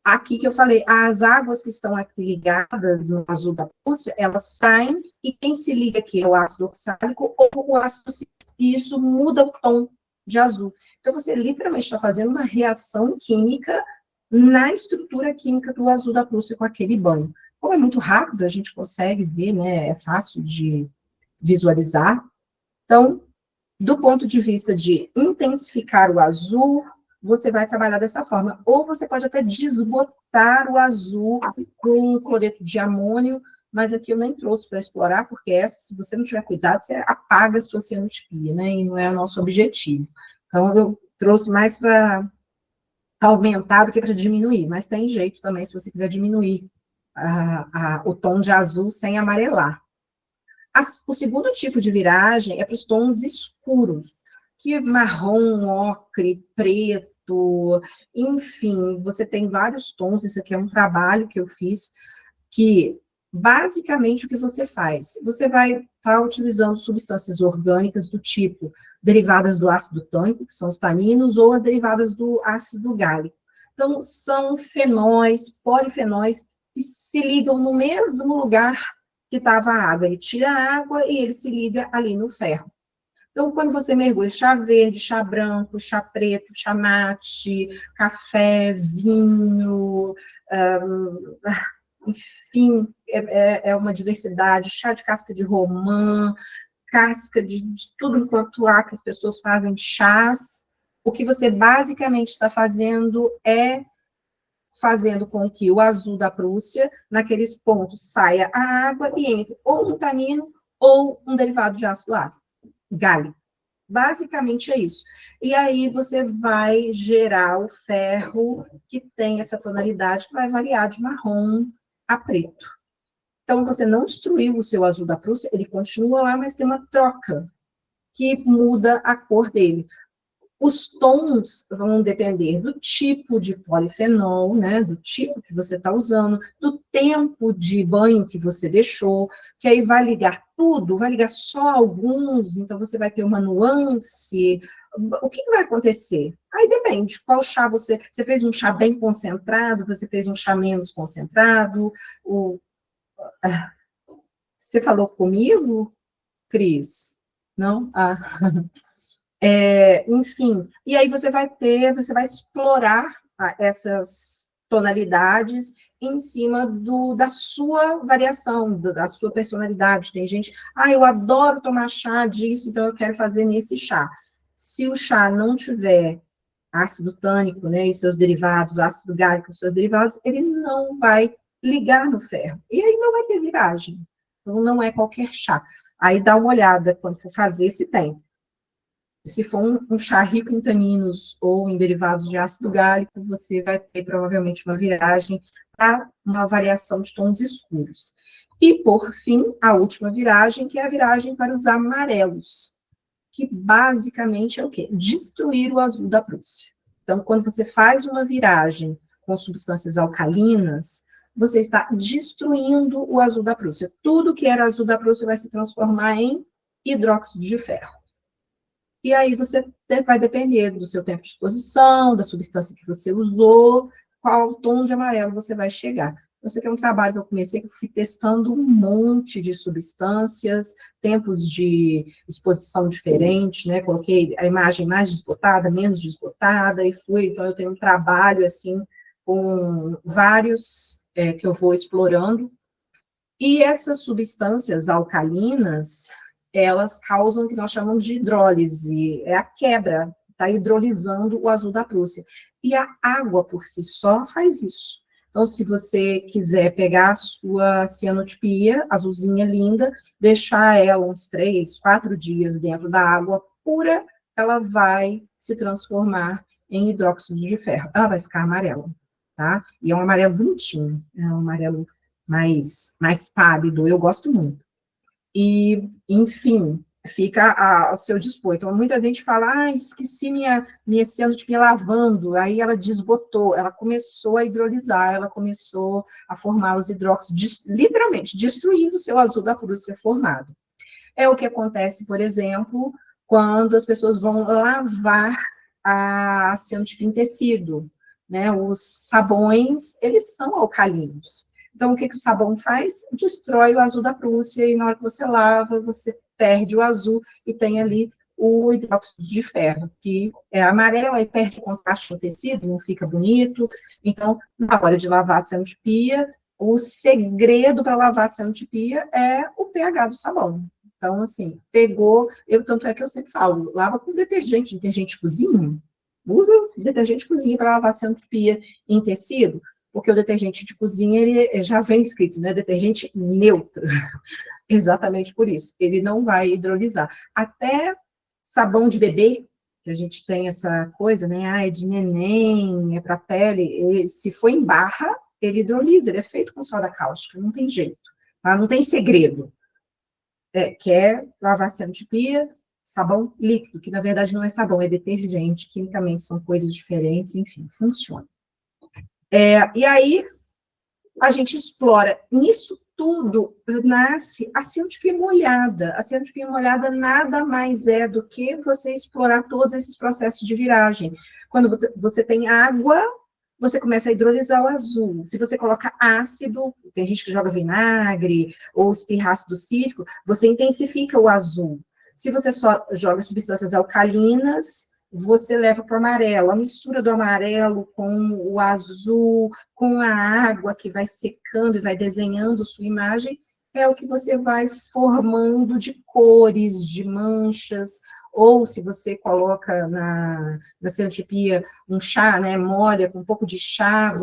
Aqui que eu falei, as águas que estão aqui ligadas no azul da Prússia, elas saem, e quem se liga aqui é o ácido oxálico ou o ácido cítrico, e isso muda o tom de azul. Então, você literalmente está fazendo uma reação química na estrutura química do azul da Prússia com aquele banho. Como é muito rápido, a gente consegue ver, né, é fácil de visualizar. Então, do ponto de vista de intensificar o azul, você vai trabalhar dessa forma. Ou você pode até desbotar o azul com cloreto de amônio, mas aqui eu nem trouxe para explorar, porque essa, se você não tiver cuidado, você apaga a sua cianotipia, né? E não é o nosso objetivo. Então, eu trouxe mais para aumentar do que para diminuir, mas tem jeito também, se você quiser diminuir o tom de azul sem amarelar. O segundo tipo de viragem é para os tons escuros, que é marrom, ocre, preto, enfim, você tem vários tons. Isso aqui é um trabalho que eu fiz, que basicamente o que você faz? Você vai estar utilizando substâncias orgânicas do tipo derivadas do ácido tânico, que são os taninos, ou as derivadas do ácido gálico. Então, são fenóis, polifenóis, que se ligam no mesmo lugar que estava a água. Ele tira a água e ele se liga ali no ferro. Então, quando você mergulha chá verde, chá branco, chá preto, chá mate, café, vinho, enfim, é uma diversidade, chá de casca de romã, casca de tudo enquanto há, que as pessoas fazem chás. O que você basicamente está fazendo é fazendo com que o azul da Prússia, naqueles pontos, saia a água e entre ou um tanino ou um derivado de ácido gálico. Basicamente é isso. E aí você vai gerar o ferro que tem essa tonalidade que vai variar de marrom a preto. Então, você não destruiu o seu azul da Prússia, ele continua lá, mas tem uma troca que muda a cor dele. Os tons vão depender do tipo de polifenol, né, do tipo que você está usando, do tempo de banho que você deixou, que aí vai ligar tudo, vai ligar só alguns, então você vai ter uma nuance. O que vai acontecer? Aí depende, qual chá você fez um chá bem concentrado, você fez um chá menos concentrado, você falou comigo, Cris? Não? Enfim, e aí você vai explorar essas tonalidades em cima da sua variação, da sua personalidade. Tem gente, eu adoro tomar chá disso, então eu quero fazer nesse chá. Se o chá não tiver ácido tânico, né, e seus derivados, ácido gálico e seus derivados, ele não vai ligar no ferro. E aí não vai ter viragem. Então, não é qualquer chá. Aí dá uma olhada quando for fazer, se tem. Se for um chá rico em taninos ou em derivados de ácido gálico, você vai ter provavelmente uma viragem para uma variação de tons escuros. E, por fim, a última viragem, que é a viragem para os amarelos, que basicamente é o quê? Destruir o azul da Prússia. Então, quando você faz uma viragem com substâncias alcalinas, você está destruindo o azul da Prússia. Tudo que era azul da Prússia vai se transformar em hidróxido de ferro. E aí você vai depender do seu tempo de exposição, da substância que você usou, qual tom de amarelo você vai chegar. Isso aqui é um trabalho que eu comecei, que eu fui testando um monte de substâncias, tempos de exposição diferentes, né? Coloquei a imagem mais desbotada, menos desbotada, e fui. Então, eu tenho um trabalho, assim, com vários que eu vou explorando. E essas substâncias alcalinas, elas causam o que nós chamamos de hidrólise, é a quebra, está hidrolisando o azul da Prússia. E a água por si só faz isso. Então, se você quiser pegar a sua cianotipia, azulzinha linda, deixar ela uns 3, 4 dias dentro da água pura, ela vai se transformar em hidróxido de ferro. Ela vai ficar amarela, tá? E é um amarelo bonitinho, é um amarelo mais pálido, eu gosto muito. E, enfim, fica ao seu dispor. Então, muita gente fala, esqueci minha cianotipia lavando, aí ela desbotou, ela começou a hidrolisar, ela começou a formar os hidróxidos, literalmente, destruindo o seu azul da Prússia formado. É o que acontece, por exemplo, quando as pessoas vão lavar a cianotipia em tecido, né? Os sabões, eles são alcalinos. Então, o que o sabão faz? Destrói o azul da Prússia, e na hora que você lava, você perde o azul e tem ali o hidróxido de ferro, que é amarelo, aí perde o contraste no tecido, não fica bonito. Então, na hora de lavar a cianotipia, o segredo para lavar a cianotipia é o pH do sabão. Então, assim, tanto é que eu sempre falo, lava com detergente de cozinha, usa detergente de cozinha para lavar cianotipia em tecido, porque o detergente de cozinha, ele já vem escrito, né, detergente neutro, exatamente por isso, ele não vai hidrolisar. Até sabão de bebê, que a gente tem essa coisa, né, é de neném, é para pele, se for em barra, ele hidrolisa, ele é feito com soda cáustica, não tem jeito, tá? Não tem segredo. Quer lavar cianotipia, sabão líquido, que na verdade não é sabão, é detergente, quimicamente são coisas diferentes, enfim, funciona. E aí, a gente explora. Nisso tudo, nasce a cianotipia molhada. A cianotipia molhada nada mais é do que você explorar todos esses processos de viragem. Quando você tem água, você começa a hidrolisar o azul. Se você coloca ácido, tem gente que joga vinagre, ou espirrácido cítrico, você intensifica o azul. Se você só joga substâncias alcalinas, você leva para o amarelo. A mistura do amarelo com o azul, com a água que vai secando e vai desenhando sua imagem, é o que você vai formando de cores, de manchas, ou se você coloca na cianotipia um chá, né, molha com um pouco de chá,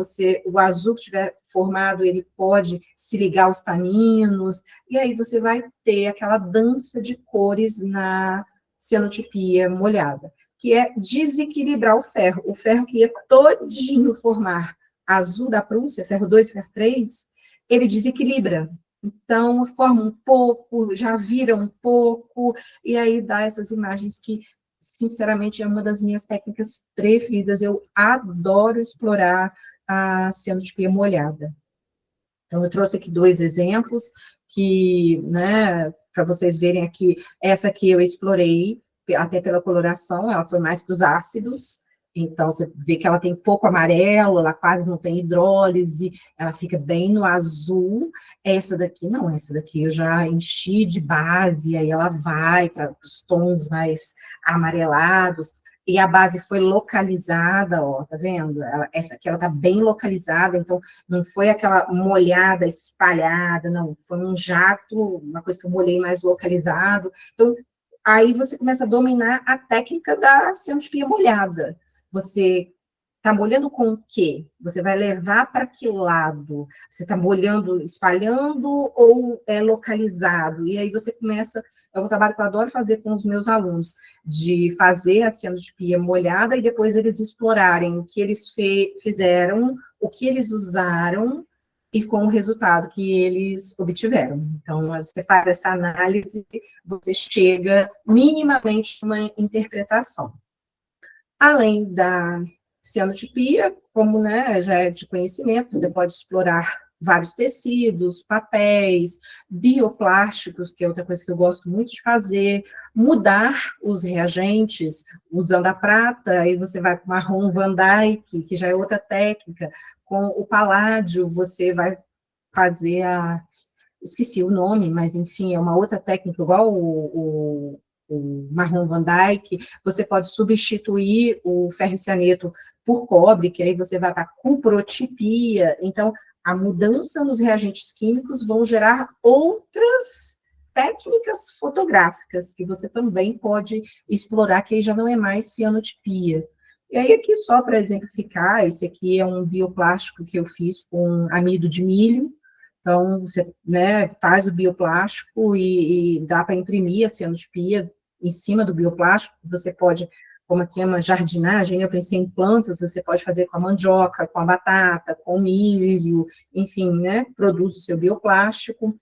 o azul que tiver formado, ele pode se ligar aos taninos, e aí você vai ter aquela dança de cores na cianotipia molhada, que é desequilibrar o ferro que ia todinho formar azul da Prússia, ferro 2, ferro 3, ele desequilibra. Então, forma um pouco, já vira um pouco, e aí dá essas imagens que, sinceramente, é uma das minhas técnicas preferidas. Eu adoro explorar a cianotipia molhada. Então, eu trouxe aqui 2 exemplos que, né, para vocês verem aqui, essa aqui eu explorei, até pela coloração, ela foi mais para os ácidos, então você vê que ela tem pouco amarelo, ela quase não tem hidrólise, ela fica bem no azul. Essa daqui não, essa daqui eu já enchi de base, aí ela vai para os tons mais amarelados, e a base foi localizada, ó, tá vendo? Essa aqui, ela tá bem localizada, então não foi aquela molhada espalhada, não, foi um jato, uma coisa que eu molhei mais localizado. Então, aí você começa a dominar a técnica da cianotipia molhada. Você está molhando com o quê? Você vai levar para que lado? Você está molhando, espalhando ou é localizado? E aí você começa, é um trabalho que eu adoro fazer com os meus alunos, de fazer a cianotipia molhada e depois eles explorarem o que eles fizeram, o que eles usaram e com o resultado que eles obtiveram. Então, você faz essa análise, você chega minimamente a uma interpretação. Além da cianotipia, como, né, já é de conhecimento, você pode explorar vários tecidos, papéis, bioplásticos, que é outra coisa que eu gosto muito de fazer, mudar os reagentes, usando a prata, aí você vai para o marrom Van Dyke, que já é outra técnica, com o paládio, você vai fazer esqueci o nome, mas enfim, é uma outra técnica, igual o marrom Van Dyke, você pode substituir o ferro cianeto por cobre, que aí você vai para a cuprotipia. Então, a mudança nos reagentes químicos vão gerar outras técnicas fotográficas que você também pode explorar, que aí já não é mais cianotipia. E aí, aqui, só para exemplificar, esse aqui é um bioplástico que eu fiz com amido de milho. Então, você, né, faz o bioplástico e dá para imprimir a cianotipia em cima do bioplástico. Você pode, como aqui é uma jardinagem, eu pensei em plantas, você pode fazer com a mandioca, com a batata, com o milho, enfim, né, produz o seu bioplástico.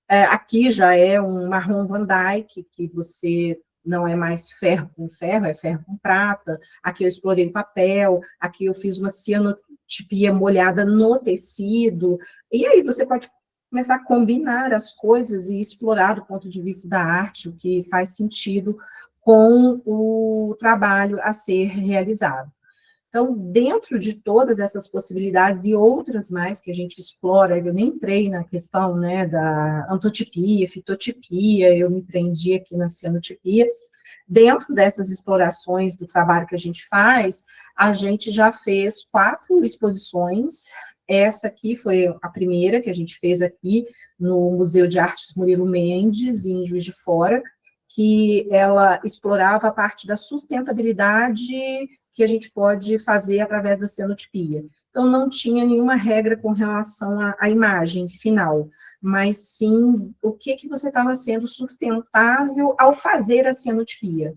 Aqui já é um marrom Van Dyke, que você não é mais ferro com ferro, é ferro com prata. Aqui eu explorei papel, aqui eu fiz uma cianotipia molhada no tecido. E aí você pode começar a combinar as coisas e explorar do ponto de vista da arte o que faz sentido com o trabalho a ser realizado. Então, dentro de todas essas possibilidades e outras mais que a gente explora, eu nem entrei na questão, né, da antotipia, fitotipia, eu me prendi aqui na cianotipia. Dentro dessas explorações do trabalho que a gente já fez 4 exposições. Essa aqui foi a primeira que a gente fez aqui no Museu de Artes Murilo Mendes, em Juiz de Fora, que ela explorava a parte da sustentabilidade que a gente pode fazer através da cianotipia. Então, não tinha nenhuma regra com relação à imagem final, mas sim o que você estava sendo sustentável ao fazer a cianotipia.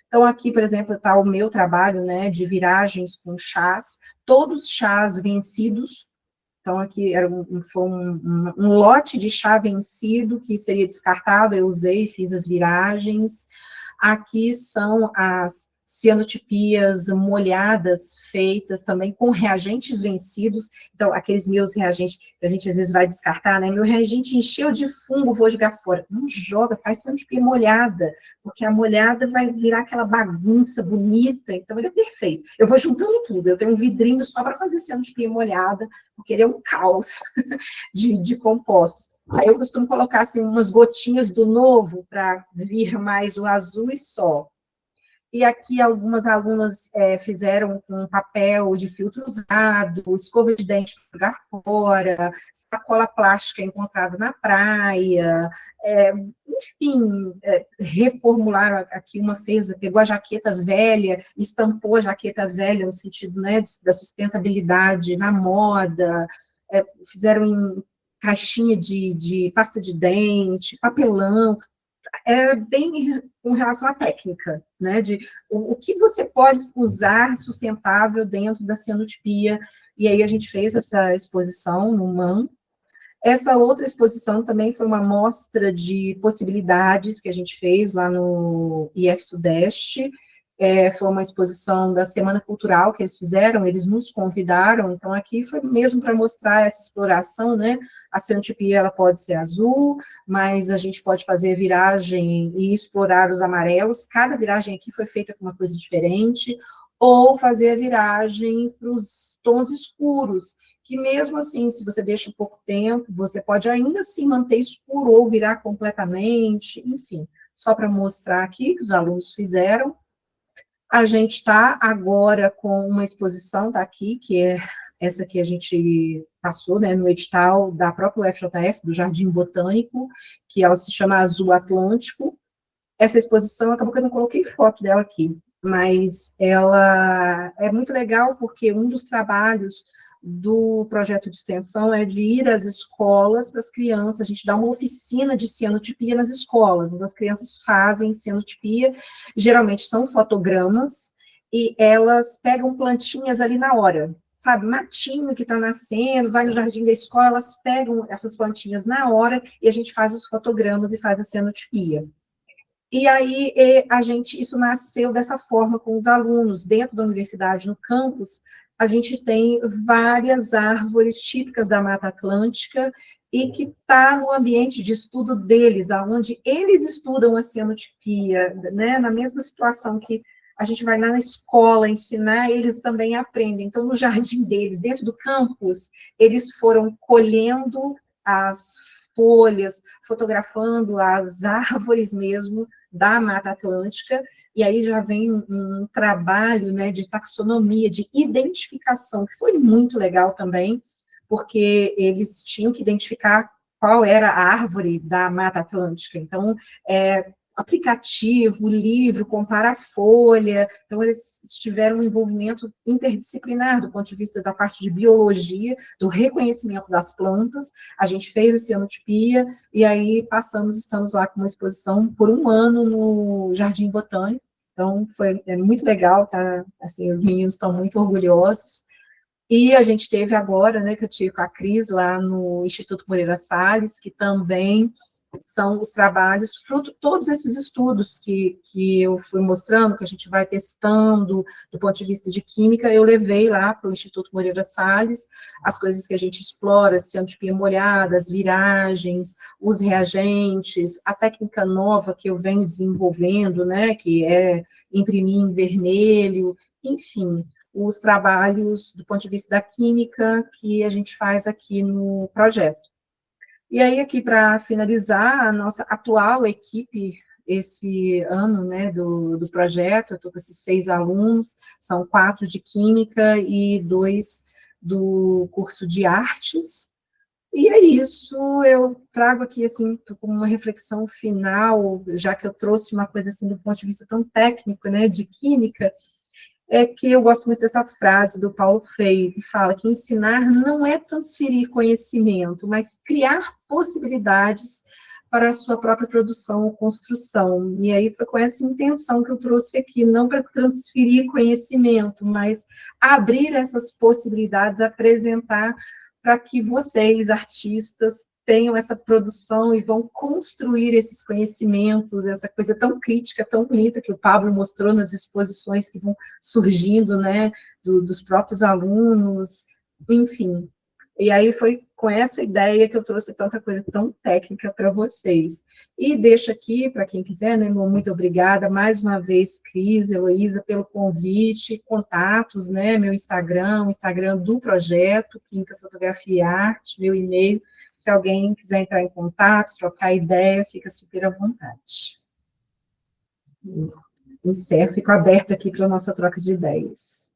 Então, aqui, por exemplo, está o meu trabalho, né, de viragens com chás, todos chás vencidos. Então, aqui foi um lote de chá vencido que seria descartado, eu usei, fiz as viragens. Aqui são as cianotipias molhadas, feitas também com reagentes vencidos. Então, aqueles meus reagentes, que a gente às vezes vai descartar, né? Meu reagente encheu de fungo, vou jogar fora. Não joga, faz cianotipia molhada, porque a molhada vai virar aquela bagunça bonita, então ele é perfeito. Eu vou juntando tudo, eu tenho um vidrinho só para fazer cianotipia molhada, porque ele é um caos de compostos. Aí eu costumo colocar assim, umas gotinhas do novo para vir mais o azul e só. E aqui algumas alunas fizeram com papel de filtro usado, escova de dente para jogar fora, sacola plástica encontrada na praia, enfim, reformularam aqui, uma fez, pegou a jaqueta velha, estampou a jaqueta velha no sentido, né, da sustentabilidade na moda, fizeram em caixinha de pasta de dente, papelão, bem com relação à técnica, né, de o que você pode usar sustentável dentro da cianotipia, e aí a gente fez essa exposição no MAM. Essa outra exposição também foi uma mostra de possibilidades que a gente fez lá no IF Sudeste, foi uma exposição da Semana Cultural que eles fizeram, eles nos convidaram, então aqui foi mesmo para mostrar essa exploração, né, a cianotipia ela pode ser azul, mas a gente pode fazer viragem e explorar os amarelos, cada viragem aqui foi feita com uma coisa diferente, ou fazer a viragem para os tons escuros, que mesmo assim, se você deixa um pouco tempo, você pode ainda assim manter escuro ou virar completamente, enfim, só para mostrar aqui que os alunos fizeram. A gente está agora com uma exposição, tá aqui, que é essa que a gente passou, né, no edital da própria UFJF, do Jardim Botânico, que ela se chama Azul Atlântico. Essa exposição, acabou que eu não coloquei foto dela aqui, mas ela é muito legal porque um dos trabalhos do projeto de extensão é de ir às escolas para as crianças, a gente dá uma oficina de cianotipia nas escolas, então as crianças fazem cianotipia, geralmente são fotogramas, e elas pegam plantinhas ali na hora, sabe, matinho que está nascendo, vai no jardim da escola, elas pegam essas plantinhas na hora, e a gente faz os fotogramas e faz a cianotipia. E aí, isso nasceu dessa forma com os alunos, dentro da universidade, no campus, a gente tem várias árvores típicas da Mata Atlântica e que está no ambiente de estudo deles, aonde eles estudam a cianotipia, né, na mesma situação que a gente vai lá na escola ensinar, eles também aprendem. Então, no jardim deles, dentro do campus, eles foram colhendo as folhas, fotografando as árvores mesmo da Mata Atlântica, e aí já vem um trabalho, né, de taxonomia, de identificação, que foi muito legal também, porque eles tinham que identificar qual era a árvore da Mata Atlântica. Então, aplicativo, livro, compara a folha, então eles tiveram um envolvimento interdisciplinar do ponto de vista da parte de biologia, do reconhecimento das plantas, a gente fez a cianotipia, e aí estamos lá com uma exposição por um ano no Jardim Botânico, então é muito legal, tá? Assim, os meninos estão muito orgulhosos, e a gente teve agora, né, que eu tive com a Cris lá no Instituto Moreira Salles, que também são os trabalhos, fruto de todos esses estudos que eu fui mostrando, que a gente vai testando do ponto de vista de química, eu levei lá para o Instituto Moreira Salles, as coisas que a gente explora, cianotipia molhada, as viragens, os reagentes, a técnica nova que eu venho desenvolvendo, né, que é imprimir em vermelho, enfim, os trabalhos do ponto de vista da química que a gente faz aqui no projeto. E aí, aqui, para finalizar, a nossa atual equipe, esse ano, né, do projeto, eu estou com esses 6 alunos, são 4 de Química e 2 do curso de Artes, e é isso, eu trago aqui, assim, como uma reflexão final, já que eu trouxe uma coisa, assim, do ponto de vista tão técnico, né, de Química, é que eu gosto muito dessa frase do Paulo Freire, que fala que ensinar não é transferir conhecimento, mas criar possibilidades para a sua própria produção ou construção. E aí foi com essa intenção que eu trouxe aqui, não para transferir conhecimento, mas abrir essas possibilidades, apresentar para que vocês, artistas, tenham essa produção e vão construir esses conhecimentos, essa coisa tão crítica, tão bonita que o Pablo mostrou nas exposições que vão surgindo, né, dos próprios alunos, enfim. E aí foi com essa ideia que eu trouxe tanta coisa tão técnica para vocês. E deixo aqui, para quem quiser, né, muito obrigada, mais uma vez, Cris, Heloísa, pelo convite, contatos, né, meu Instagram, o Instagram do projeto, Química, Fotografia e Arte, meu e-mail, se alguém quiser entrar em contato, trocar ideia, fica super à vontade. Encerro, fico aberta aqui para a nossa troca de ideias.